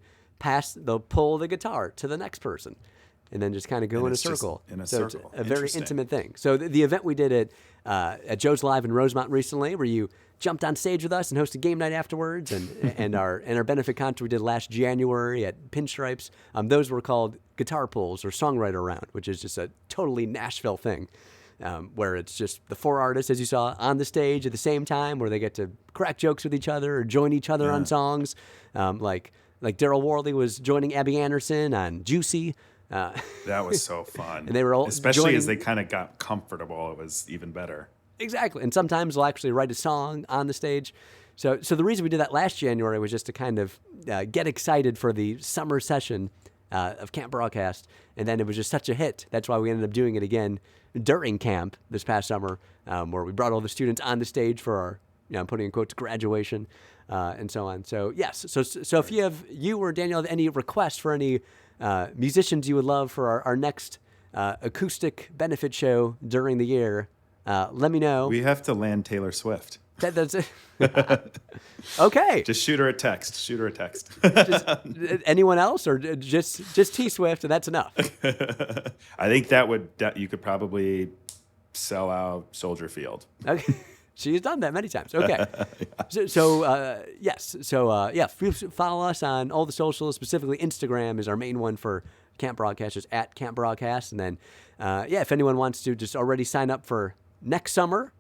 they'll pull the guitar to the next person, and then just kind of go in a circle. It's a very intimate thing. So the event we did at Joe's Live in Rosemont recently, where you jumped on stage with us and hosted game night afterwards, and our benefit concert we did last January at Pinstripes. Those were called guitar pulls or songwriter round, which is just a totally Nashville thing. where it's just the 4 artists, as you saw, on the stage at the same time, where they get to crack jokes with each other or join each other on songs. Like Daryl Worley was joining Abby Anderson on Juicy. That was so fun. And they were all especially as they kind of got comfortable, it was even better. Exactly. And sometimes they'll actually write a song on the stage. So the reason we did that last January was just to kind of get excited for the summer session of Camp Broadcast. And then it was just such a hit. That's why we ended up doing it again during camp this past summer, where we brought all the students on the stage for our, I'm putting in quotes, graduation and so on. So yes. So if you or Daniel have any requests for any musicians you would love for our next acoustic benefit show during the year, let me know. We have to land Taylor Swift. That's it. Okay. Just shoot her a text. Just, anyone else, or just T Swift, and that's enough? I think that you could probably sell out Soldier Field. Okay. She's done that many times. Okay. Yes. Follow us on all the socials. Specifically, Instagram is our main one for Camp Broadcast, just at Camp Broadcast. And then, if anyone wants to just already sign up for next summer,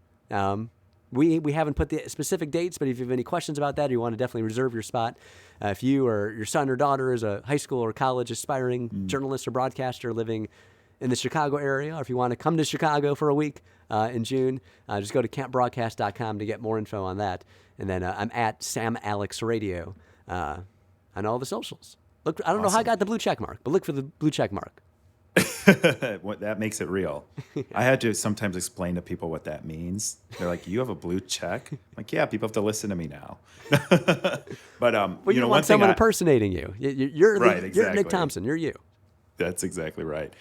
we haven't put the specific dates, but if you have any questions about that, or you want to definitely reserve your spot, if you or your son or daughter is a high school or college aspiring journalist or broadcaster living in the Chicago area, or if you want to come to Chicago for a week in June, just go to campbroadcast.com to get more info on that. And then I'm at Sam Alex Radio on all the socials. Look, I don't know how I got the blue check mark, but look for the blue check mark. That makes it real. I had to sometimes explain to people what that means. They're like, "You have a blue check?" I'm like, yeah, people have to listen to me now. But well, you want someone impersonating you. You're exactly. Nick Thompson. You're you. That's exactly right.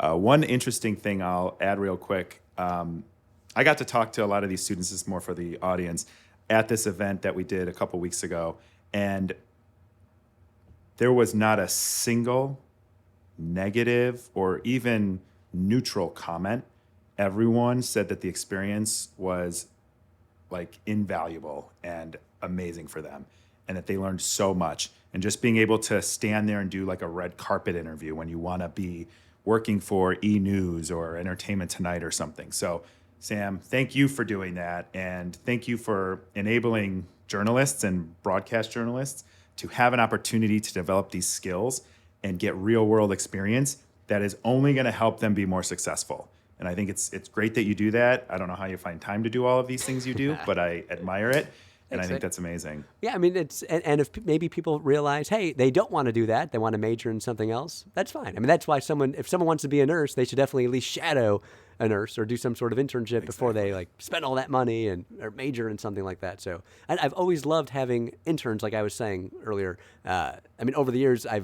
One interesting thing I'll add real quick. I got to talk to a lot of these students. This is more for the audience at this event that we did a couple weeks ago, and there was not a single negative or even neutral comment. Everyone said that the experience was like invaluable and amazing for them, and that they learned so much. And just being able to stand there and do like a red carpet interview when you want to be working for E! News or Entertainment Tonight or something. So Sam, thank you for doing that, and thank you for enabling journalists and broadcast journalists to have an opportunity to develop these skills and get real world experience that is only going to help them be more successul. And I think it's great that you do that. I don't know how you find time to do all of these things you do, but I admire it. And I think that's amazing. Yeah, I mean, and if maybe people realize, hey, they don't want to do that, they want to major in something else, that's fine. I mean, that's why if someone wants to be a nurse, they should definitely at least shadow a nurse or do some sort of internship before they like spend all that money or major in something like that. So I've always loved having interns, like I was saying earlier. I mean, over the years, I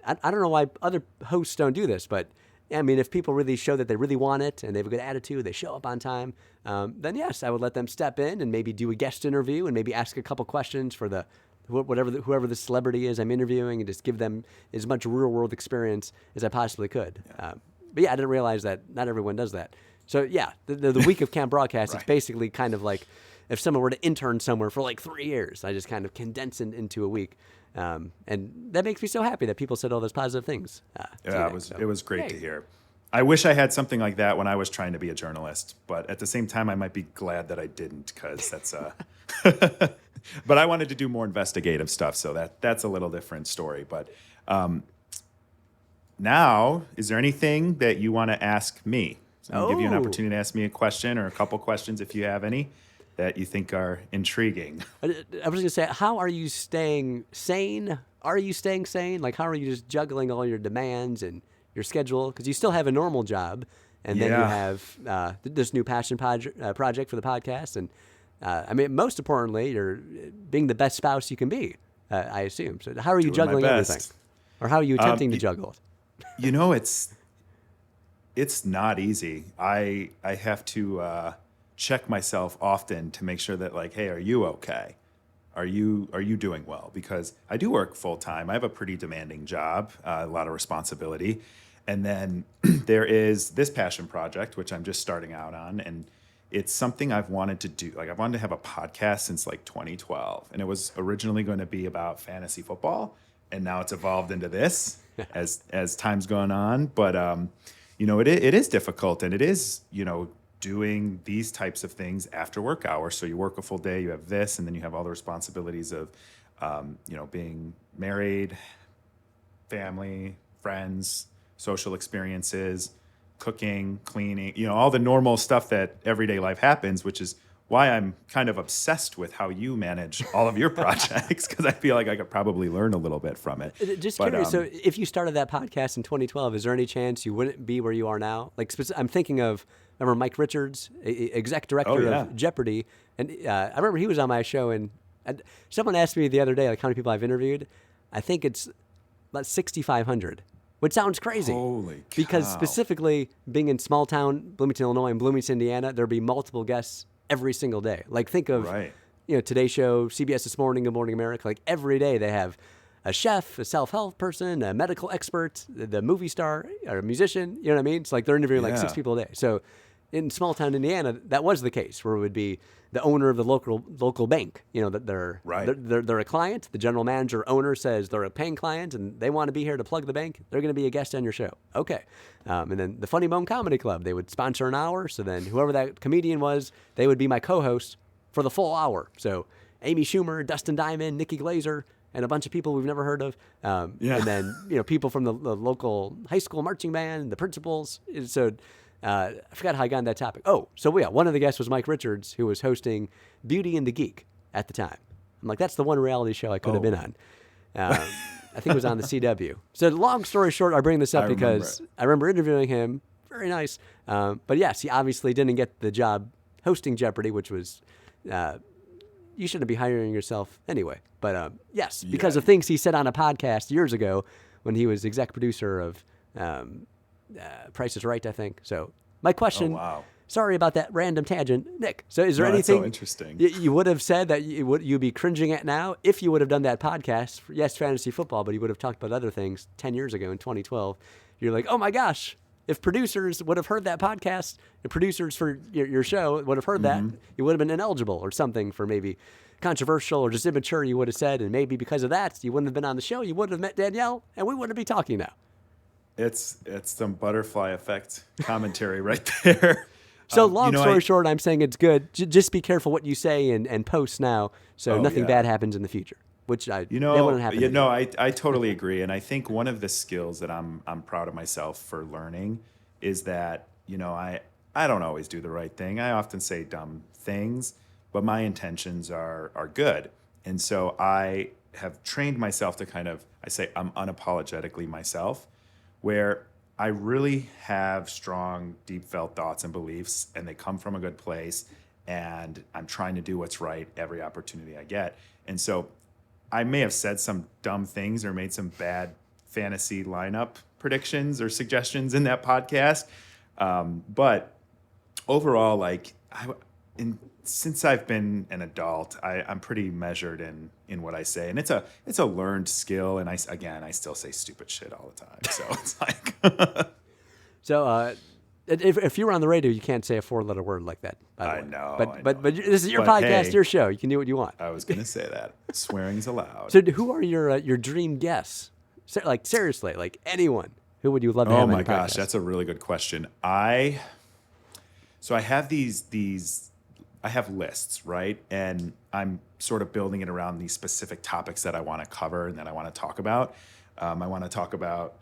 don't know why other hosts don't do this, but I mean, if people really show that they really want it and they have a good attitude, they show up on time, then yes, I would let them step in and maybe do a guest interview and maybe ask a couple questions for whoever the celebrity is I'm interviewing, and just give them as much real world experience as I possibly could. Yeah. But yeah, I didn't realize that not everyone does that. So yeah, the week of Camp Broadcast, It's basically kind of like if someone were to intern somewhere for like 3 years, I just kind of condense it into a week. And that makes me so happy that people said all those positive things. It was great to hear. I wish I had something like that when I was trying to be a journalist, but at the same time, I might be glad that I didn't, because that's but I wanted to do more investigative stuff, so that's a little different story. But now, is there anything that you want to ask me? So I'll give you an opportunity to ask me a question or a couple questions if you have any that you think are intriguing. I was going to say, how are you staying sane? Are you staying sane? Like, how are you just juggling all your demands and your schedule? Because you still have a normal job, and then you have this new passion project for the podcast. And I mean, most importantly, you're being the best spouse you can be, I assume. So how are you juggling everything? Or how are you attempting to juggle it? You know, it's not easy. I have to check myself often to make sure that, like, hey, are you okay? Are you doing well? Because I do work full time. I have a pretty demanding job, a lot of responsibility. And then there is this passion project, which I'm just starting out on. And it's something I've wanted to do. Like, I've wanted to have a podcast since like 2012. And it was originally going to be about fantasy football. And now it's evolved into this as time's gone on. But, you know, it is difficult. And it is, you know, doing these types of things after work hours. So you work a full day, you have this, and then you have all the responsibilities of, being married, family, friends, social experiences, cooking, cleaning, all the normal stuff that everyday life happens, which is why I'm kind of obsessed with how you manage all of your projects, because I feel like I could probably learn a little bit from it. Just curious, so if you started that podcast in 2012, is there any chance you wouldn't be where you are now? Like, I'm thinking of, remember Mike Richards, exec director of Jeopardy, and I remember he was on my show, and someone asked me the other day, like, how many people I've interviewed. I think it's about 6,500. Which sounds crazy. Holy cow. Because specifically being in small town Bloomington, Illinois, and Bloomington, Indiana, there'd be multiple guests every single day. Like, think of Today Show, CBS This Morning, Good Morning America. Like, every day they have a chef, a self-help person, a medical expert, the movie star, or a musician. You know what I mean? It's like they're interviewing like 6 people a day. So in small town Indiana, that was the case, where it would be the owner of the local bank. That they're a client. The general manager owner says they're a paying client and they want to be here to plug the bank. They're going to be a guest on your show. Okay. And then the Funny Bone Comedy Club, they would sponsor an hour. So then whoever that comedian was, they would be my co-host for the full hour. So Amy Schumer, Dustin Diamond, Nikki Glazer, and a bunch of people we've never heard of. And then, people from the local high school marching band, the principals. So I forgot how I got on that topic. Oh, so one of the guests was Mike Richards, who was hosting Beauty and the Geek at the time. I'm like, that's the one reality show I could have been on. I think it was on the CW. So long story short, I bring this up because I remember interviewing him. Very nice. But yes, he obviously didn't get the job hosting Jeopardy, which was, you shouldn't be hiring yourself anyway. But yes, because of things he said on a podcast years ago when he was exec producer of Price is Right, I think. So my question, sorry about that random tangent, Nick. So is there anything so interesting. You would have said that you'd be cringing at now if you would have done that podcast? Yes, fantasy football, but you would have talked about other things 10 years ago in 2012. You're like, oh my gosh, if producers would have heard that podcast, the producers for your show would have heard that, you would have been ineligible or something for maybe controversial or just immature, you would have said, and maybe because of that, you wouldn't have been on the show, you wouldn't have met Danielle, and we wouldn't be talking now. It's some butterfly effect commentary right there. So long story short, I'm saying it's good. Just be careful what you say and post now, so nothing bad happens in the future. Which that wouldn't happen. I totally agree, and I think one of the skills that I'm proud of myself for learning is that I don't always do the right thing. I often say dumb things, but my intentions are good, and so I have trained myself to I say I'm unapologetically myself, where I really have strong, deep felt thoughts and beliefs, and they come from a good place, and I'm trying to do what's right every opportunity I get. And so I may have said some dumb things or made some bad fantasy lineup predictions or suggestions in that podcast. But overall, since I've been an adult, I'm pretty measured in what I say, and it's a learned skill. And I still say stupid shit all the time. So it's like, so if you were on the radio, you can't say a 4-letter word like that. I know, but this is your podcast, your show. You can do what you want. I was gonna say that swearing's allowed. So who are your dream guests? Like seriously, like anyone. Who would you love to have on your podcast? Oh my gosh, that's a really good question. I have I have lists, right? And I'm sort of building it around these specific topics that I want to cover and that I want to talk about. I want to talk about,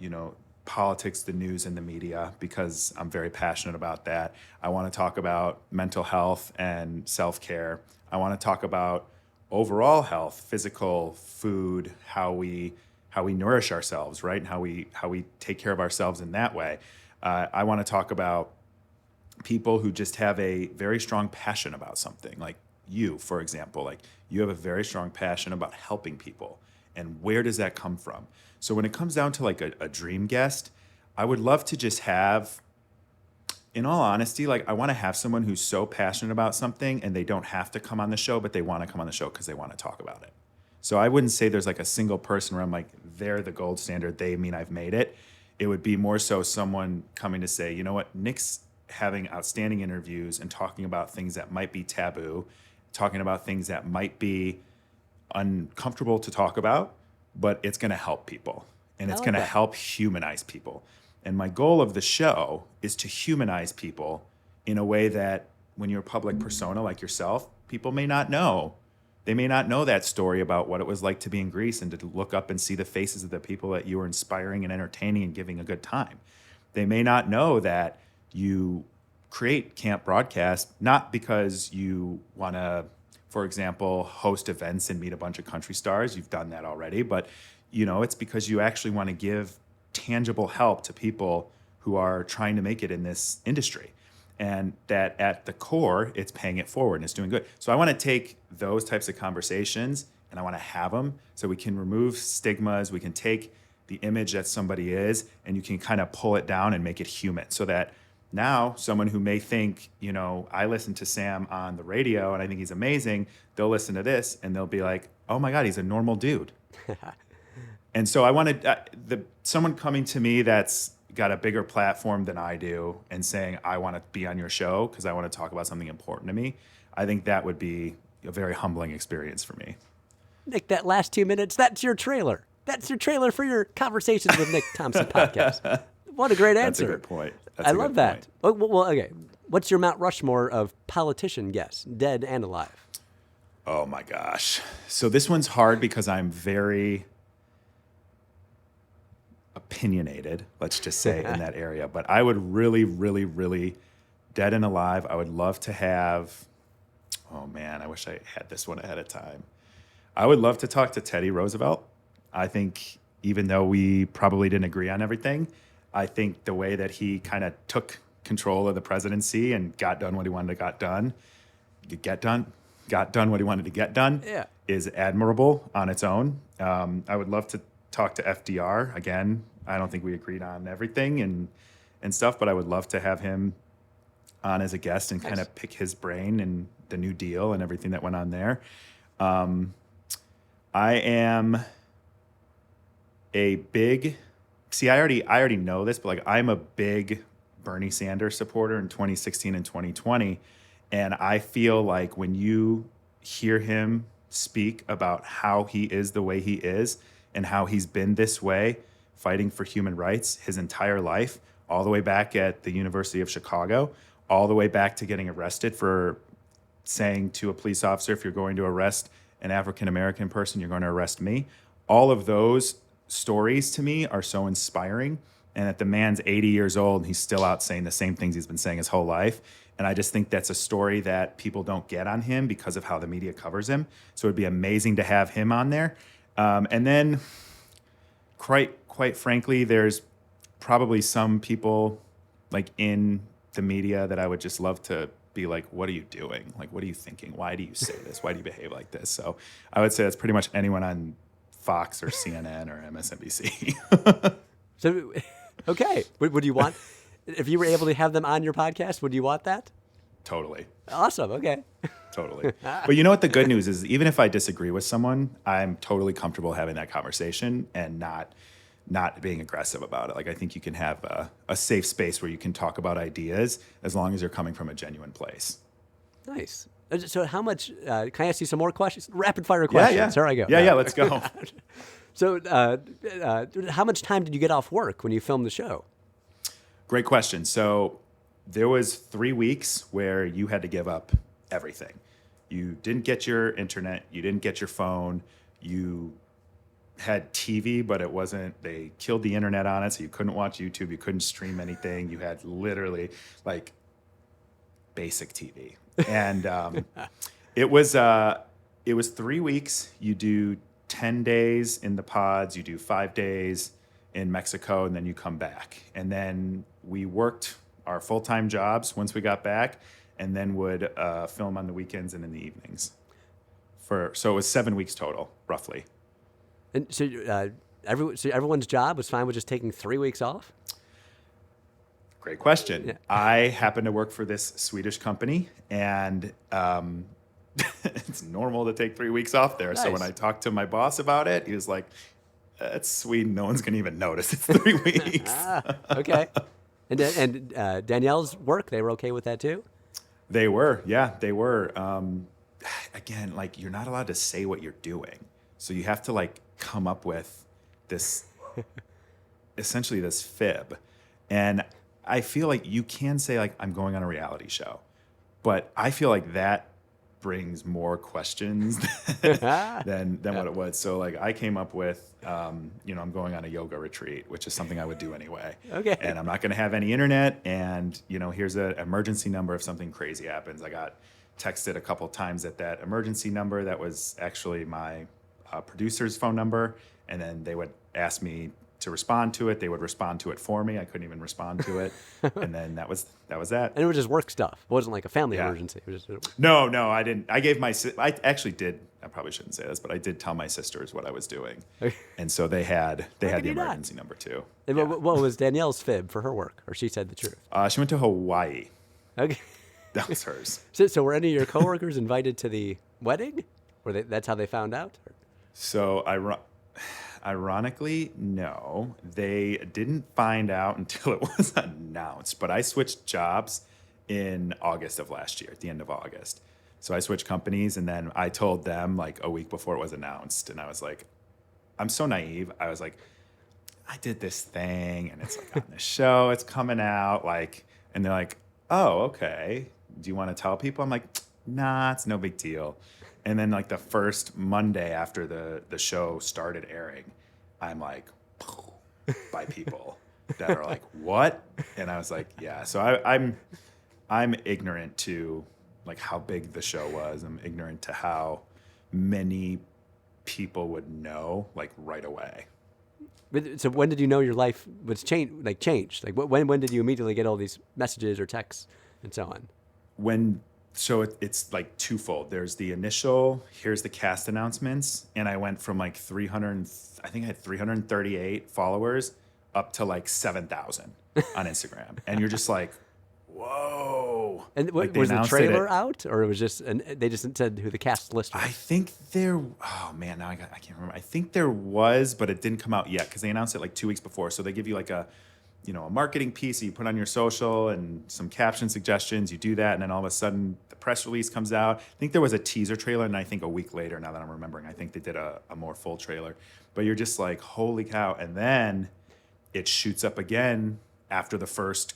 politics, the news, and the media, because I'm very passionate about that. I want to talk about mental health and self-care. I want to talk about overall health, physical, food, how we nourish ourselves, right? And how we take care of ourselves in that way. I want to talk about people who just have a very strong passion about something, like you, for example. Like, you have a very strong passion about helping people, and where does that come from? So when it comes down to like a dream guest, I would love to just have, in all honesty, like I want to have someone who's so passionate about something and they don't have to come on the show, but they want to come on the show because they want to talk about it. So I wouldn't say there's like a single person where I'm like, they're the gold standard, they mean I've made it. It would be more so someone coming to say, you know what, Nick's having outstanding interviews and talking about things that might be taboo, talking about things that might be uncomfortable to talk about, but it's going to help people, and it's going to help humanize people. And my goal of the show is to humanize people in a way that when you're a public persona like yourself, people may not know. They may not know that story about what it was like to be in Greece and to look up and see the faces of the people that you were inspiring and entertaining and giving a good time. They may not know that you create Camp Broadcast not because you want to, for example, host events and meet a bunch of country stars. You've done that already, but it's because you actually want to give tangible help to people who are trying to make it in this industry. And that at the core, it's paying it forward and it's doing good. So I want to take those types of conversations and I want to have them so we can remove stigmas. We can take the image that somebody is and you can kind of pull it down and make it human so that now someone who may think, I listen to Sam on the radio and I think he's amazing, they'll listen to this and they'll be like, oh my God, he's a normal dude. And so I wanted someone coming to me that's got a bigger platform than I do and saying, I want to be on your show because I want to talk about something important to me. I think that would be a very humbling experience for me. Nick, that last 2 minutes, that's your trailer. That's your trailer for your Conversations with Nick Thompson podcast. What a great answer. That's a good point. I love that. Well, okay. What's your Mount Rushmore of politician guests, dead and alive? Oh my gosh. So this one's hard because I'm very opinionated, let's just say, in that area. But I would really, really, really, dead and alive, I would love to have, oh man, I wish I had this one ahead of time. I would love to talk to Teddy Roosevelt. I think even though we probably didn't agree on everything, I think the way that he kind of took control of the presidency and got done what he wanted to got done what he wanted to get done is admirable on its own. I would love to talk to FDR. Again, I don't think we agreed on everything and stuff, but I would love to have him on as a guest and kind of pick his brain and the New Deal and everything that went on there. I am a big, I already know this, but like I'm a big Bernie Sanders supporter in 2016 and 2020. And I feel like when you hear him speak about how he is the way he is and how he's been this way, fighting for human rights his entire life, all the way back at the University of Chicago, all the way back to getting arrested for saying to a police officer, if you're going to arrest an African-American person, you're going to arrest me. All of those stories to me are so inspiring. And that the man's 80 years old and he's still out saying the same things he's been saying his whole life. And I just think that's a story that people don't get on him because of how the media covers him. So it'd be amazing to have him on there. And then quite frankly, there's probably some people like in the media that I would just love to be like, what are you doing? Like, what are you thinking? Why do you say this? Why do you behave like this? So I would say that's pretty much anyone on Fox or CNN or MSNBC. So, okay. Would you want, if you were able to have them on your podcast, would you want that? Totally. Awesome. Okay. Totally. But you know what the good news is? Even if I disagree with someone, I'm totally comfortable having that conversation and not being aggressive about it. Like I think you can have a safe space where you can talk about ideas as long as you're coming from a genuine place. Nice. So how much, can I ask you some more questions? Rapid fire questions. Yeah. Here I go. Yeah, let's go. So how much time did you get off work when you filmed the show? Great question. So there was 3 weeks where you had to give up everything. You didn't get your internet. You didn't get your phone. You had TV, but it wasn't, they killed the internet on it. So you couldn't watch YouTube. You couldn't stream anything. You had literally like basic TV. And it was 3 weeks. You do 10 days in the pods, you do 5 days in Mexico, and then you come back. And then we worked our full-time jobs once we got back, and then would film on the weekends and in the evenings. So it was 7 weeks total, roughly. And so, everyone's job was fine with just taking 3 weeks off? Great question. Yeah. I happen to work for this Swedish company, and it's normal to take 3 weeks off there. Nice. So when I talked to my boss about it, he was like, that's Sweden. No one's going to even notice. It's 3 weeks. Okay. And Danielle's work, they were okay with that too? They were. Yeah, they were. Again, like you're not allowed to say what you're doing. So you have to like come up with this, essentially this fib. And I feel like you can say like I'm going on a reality show, but I feel like that brings more questions than what it was. So like I came up with, I'm going on a yoga retreat, which is something I would do anyway. Okay. And I'm not going to have any internet. And here's an emergency number if something crazy happens. I got texted a couple times at that emergency number. That was actually my producer's phone number. And then they would ask me to respond to it. They would respond to it for me. I couldn't even respond to it. And then that was that. And it was just work stuff. It wasn't like a family Yeah. emergency. It was just No, I didn't. I gave I actually did. I probably shouldn't say this, but I did tell my sisters what I was doing. And so they had the could you not? emergency number too. And Yeah. what was Danielle's fib for her work? Or she said the truth? She went to Hawaii. Okay. That was hers. So were any of your coworkers invited to the wedding? That's how they found out? So ironically, no, they didn't find out until it was announced. But I switched jobs in August of last year, at the end of August. So I switched companies, and then I told them like a week before it was announced, and I was like, I'm so naive. I was like, I did this thing, and it's like on the show, it's coming out, like, and they're like, oh, okay. Do you want to tell people? I'm like, nah, it's no big deal. And then like the first Monday after the show started airing, I'm like, by people that are like, what? And I was like, yeah. So I'm ignorant to like how big the show was. I'm ignorant to how many people would know like right away. So when did you know your life was changed? Like when did you immediately get all these messages or texts and so on? It's like twofold. There's the initial, here's the cast announcements, and I went from like 300, I think I had 338 followers up to like 7,000 on Instagram, and you're just like, whoa! And like was the trailer out, or it was just they just said who the cast list was? I think there. Oh man, now I can't remember. I think there was, but it didn't come out yet because they announced it like 2 weeks before. So they give you like a marketing piece that you put on your social and some caption suggestions. You do that, and then all of a sudden the press release comes out. I think there was a teaser trailer, and I think a week later, now that I'm remembering, I think they did a more full trailer. But you're just like, holy cow! And then it shoots up again after the first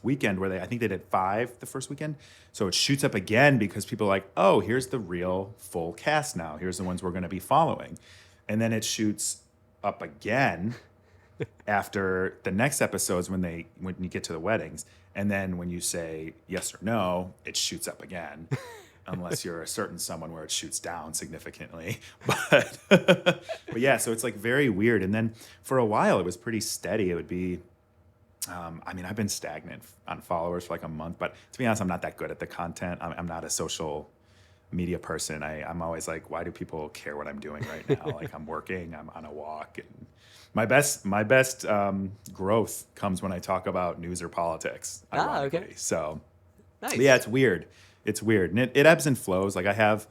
weekend, where I think they did 5 the first weekend. So it shoots up again because people are like, oh, here's the real full cast now. Here's the ones we're going to be following. And then it shoots up again after the next episodes when you get to the weddings. And then when you say yes or no, it shoots up again. Unless you're a certain someone where it shoots down significantly. But yeah, so it's like very weird. And then for a while it was pretty steady. It would be I've been stagnant on followers for like a month, but to be honest, I'm not that good at the content. I'm not a social media person. I'm always like, why do people care what I'm doing right now? Like I'm working, I'm on a walk, and my best growth comes when I talk about news or politics. Ironically. Okay. So, Nice. yeah, it's weird. It's weird, and it ebbs and flows. Like I have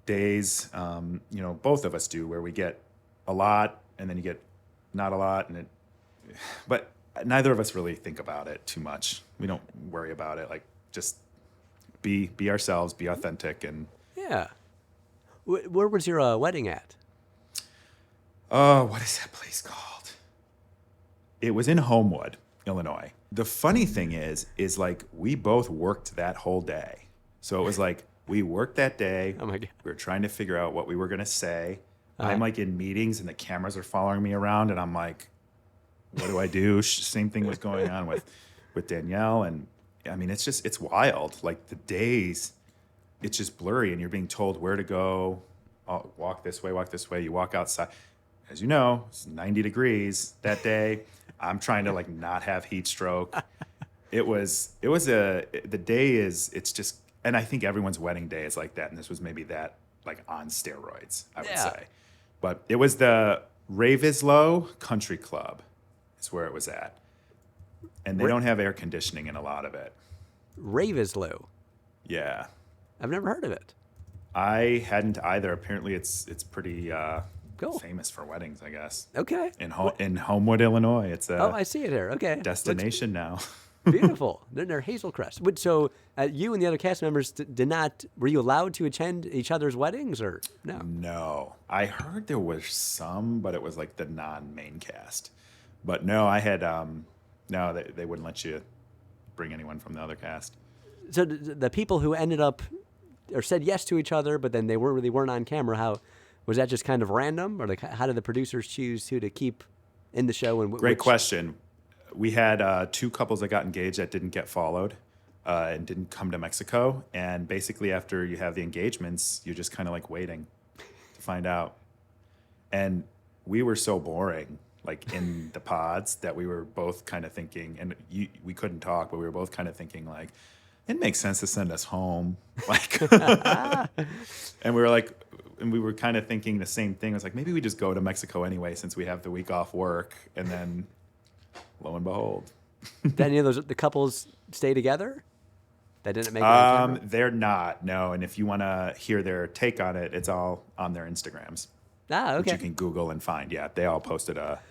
days, both of us do, where we get a lot, and then you get not a lot, but neither of us really think about it too much. We don't worry about it. Like just be ourselves, be authentic, and Yeah. Where was your wedding at? what is that place called? It was in Homewood, Illinois. The funny thing is like we both worked that whole day. So it was like we worked that day. Oh my God. We were trying to figure out what we were gonna say. I'm like in meetings and the cameras are following me around, and I'm like, what do I do? Same thing was going on with Danielle, and I mean it's wild. Like the days, it's just blurry, and you're being told where to go. Oh, walk this way. You walk outside. As you know, it's 90 degrees that day. I'm trying to like not have heat stroke. The day is, it's just, and I think everyone's wedding day is like that. And this was maybe that like on steroids, I would say. But it was the Ravislow Country Club is where it was at. And they don't have air conditioning in a lot of it. Ravislow. Yeah. I've never heard of it. I hadn't either. Apparently it's pretty Cool. famous for weddings, I guess. Okay. In Homewood, Illinois. It's a I see it here. Okay. destination now. Beautiful. They're Hazel Crest. So you and the other cast members were you allowed to attend each other's weddings or no? No. I heard there was some, but it was like the non-main cast. But no, I had No, they wouldn't let you bring anyone from the other cast. So the people who ended up or said yes to each other, but then they weren't on camera. How was that? Just kind of random, or like how did the producers choose who to keep in the show? And Great question. We had 2 couples that got engaged that didn't get followed and didn't come to Mexico. And basically, after you have the engagements, you're just kind of like waiting to find out. And we were so boring, like in the pods, that we were both kind of thinking, and we couldn't talk, but we were both kind of thinking like, it makes sense to send us home. Like, and we were kind of thinking the same thing. It was like, maybe we just go to Mexico anyway, since we have the week off work. And then lo and behold. Did any of the couples stay together? That didn't make it on camera? They're not, no. And if you want to hear their take on it, it's all on their Instagrams. Okay. Which you can Google and find. Yeah, they all posted a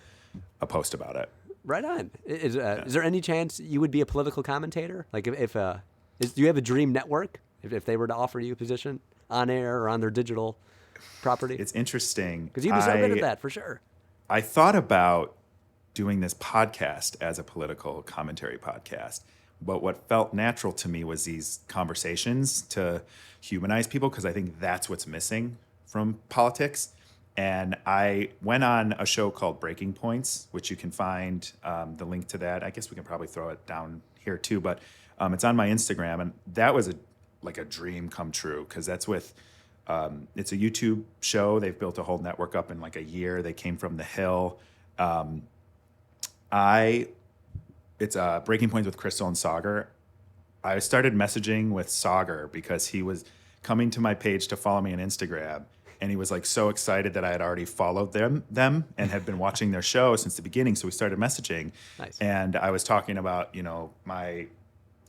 post about it. Right on. Is there any chance you would be a political commentator? Like do you have a dream network if they were to offer you a position on air or on their digital property? It's interesting. Because you'd be so good at that, for sure. I thought about doing this podcast as a political commentary podcast, but what felt natural to me was these conversations to humanize people, because I think that's what's missing from politics. And I went on a show called Breaking Points, which you can find the link to that. I guess we can probably throw it down here too, but it's on my Instagram. And that was like a dream come true, because that's with, it's a YouTube show. They've built a whole network up in like a year. They came from The Hill. It's Breaking Points with Crystal and Sauger. I started messaging with Sauger because he was coming to my page to follow me on Instagram. And he was like so excited that I had already followed them and had been watching their show since the beginning. So we started messaging. Nice. And I was talking about, my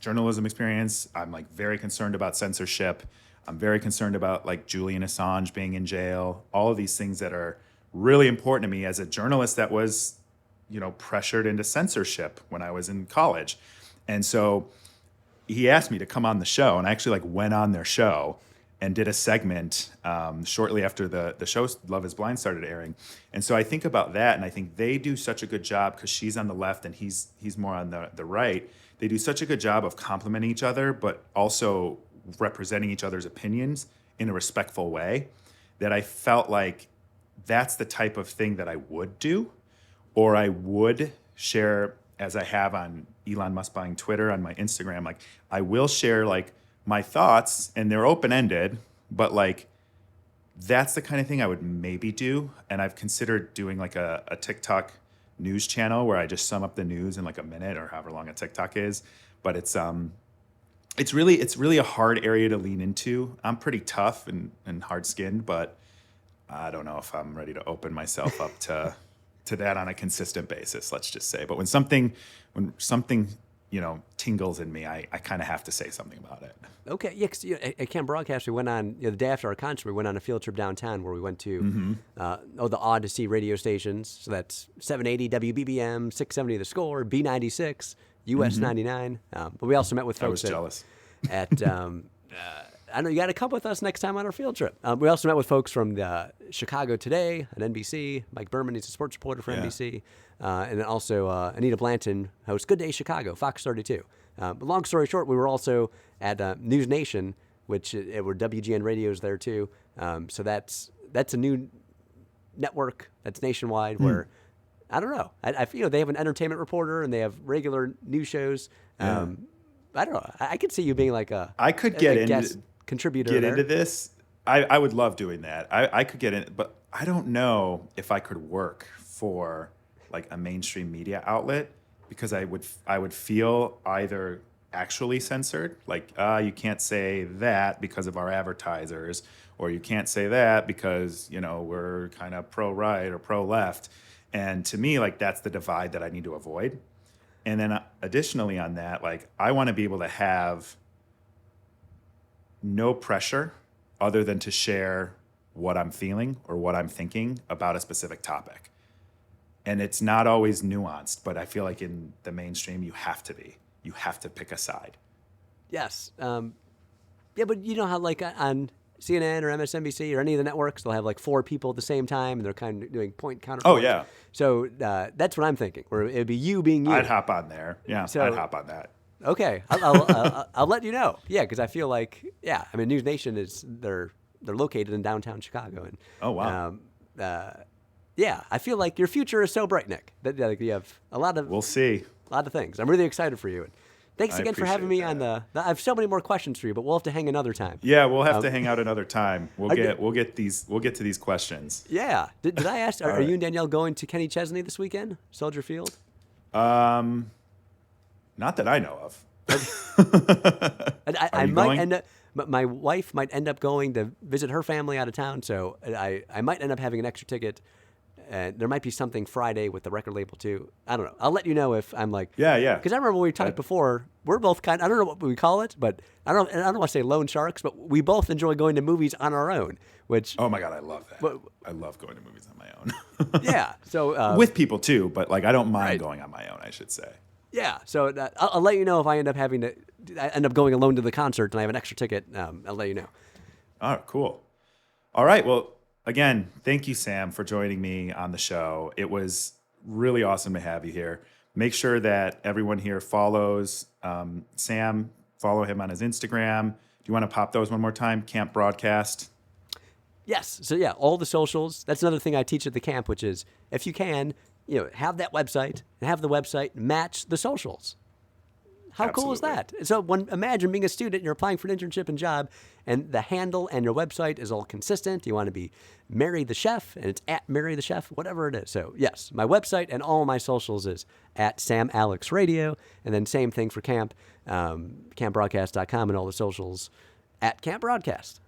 journalism experience. I'm like very concerned about censorship. I'm very concerned about like Julian Assange being in jail. All of these things that are really important to me as a journalist that was, pressured into censorship when I was in college. And so he asked me to come on the show, and I actually like went on their show and did a segment shortly after the show Love is Blind started airing. And so I think about that, and I think they do such a good job, because she's on the left and he's more on the right. They do such a good job of complimenting each other, but also representing each other's opinions in a respectful way, that I felt like that's the type of thing that I would do, or I would share, as I have on Elon Musk buying Twitter, on my Instagram. Like, I will share like my thoughts, and they're open-ended, but like that's the kind of thing I would maybe do. And I've considered doing like a TikTok news channel where I just sum up the news in like a minute, or however long a TikTok is. But it's really a hard area to lean into. I'm pretty tough and hard-skinned, but I don't know if I'm ready to open myself up to that on a consistent basis, let's just say. But when something tingles in me, I kind of have to say something about it. Okay, yeah, 'cause, at Camp Broadcast, we went on, the day after our concert, we went on a field trip downtown where we went to the Odyssey radio stations. So that's 780 WBBM, 670 The Score, B96, US 99. But we also met with folks. I was jealous. I know you got to come with us next time on our field trip. We also met with folks from the Chicago Today on NBC. Mike Berman, he's a sports reporter for NBC. And then also Anita Blanton hosts Good Day Chicago, Fox 32. But long story short, we were also at News Nation, which were WGN radios there too. So that's a new network that's nationwide where, I don't know. I feel they have an entertainment reporter and they have regular news shows. I don't know. I could see you being like I could get guest contributor. Get into this. I would love doing that. I could get in, but I don't know if I could work for like a mainstream media outlet, because I would feel either actually censored, like you can't say that because of our advertisers, or you can't say that because we're kind of pro right or pro left. And to me, like, that's the divide that I need to avoid. And then additionally on that, like, I want to be able to have no pressure other than to share what I'm feeling or what I'm thinking about a specific topic. And it's not always nuanced, but I feel like in the mainstream, you have to pick a side. Yes. Yeah, but you know how like on CNN or MSNBC or any of the networks, they'll have like 4 people at the same time, and they're kind of doing point counterpoint. Oh, yeah. So that's what I'm thinking, where it'd be you being you. I'd hop on there. Yeah, So- I'd hop on that. Okay, I'll let you know. Yeah, because I feel like, I mean, News Nation they're located in downtown Chicago, and Oh, wow. I feel like your future is so bright, Nick. That like, you have a lot of We'll see. things. I'm really excited for you. And thanks I again for having me appreciate on the. I have so many more questions for you, but we'll have to hang another time. Yeah, we'll have to hang out another time. We'll Okay. get to these questions. Yeah. Did I ask? Are right. you and Danielle going to Kenny Chesney this weekend, Soldier Field? Not that I know of. I you might going? end up. My wife might end up going to visit her family out of town, so I might end up having an extra ticket. There might be something Friday with the record label too. I don't know. I'll let you know if I'm like. Yeah. Because I remember when we talked before, we're both I don't know what we call it, but I don't want to say loan sharks, but we both enjoy going to movies on our own. Which Oh my God, I love that. But- I love going to movies on my own. yeah. So With people too, but like I don't mind Right. going on my own, I should say. yeah. So I'll let you know if I end up going alone to the concert and I have an extra ticket. I'll let you know. All right, cool. All right, well, again, thank you, Sam, for joining me on the show. It was really awesome to have you here. Make sure that everyone here follows Sam. Follow him on his Instagram. Do you want to pop those one more time? Camp Broadcast. Yes. So yeah, all the socials. That's another thing I teach at the camp, which is if you can, have that website and have the website match the socials. How cool is Absolutely. that? So imagine being a student, and you're applying for an internship and job, and the handle and your website is all consistent. You want to be Mary the Chef, and it's at Mary the Chef, whatever it is. So yes, my website and all my socials is at Sam Alex Radio, and then same thing for camp, campbroadcast.com, and all the socials at Camp Broadcast.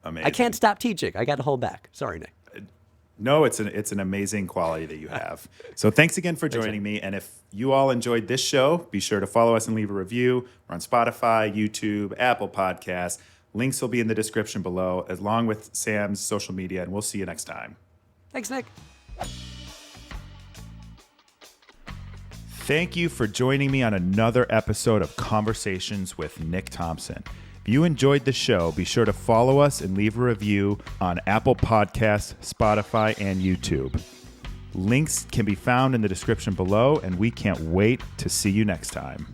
Amazing. I can't stop teaching. I got to hold back. Sorry, Nick. No, it's an amazing quality that you have. So thanks again for joining me. And if you all enjoyed this show, be sure to follow us and leave a review. We're on Spotify, YouTube, Apple Podcasts. Links will be in the description below, along with Sam's social media. And we'll see you next time. Thanks, Nick. Thank you for joining me on another episode of Conversations with Nick Thompson. If you enjoyed the show, be sure to follow us and leave a review on Apple Podcasts, Spotify, and YouTube. Links can be found in the description below, and we can't wait to see you next time.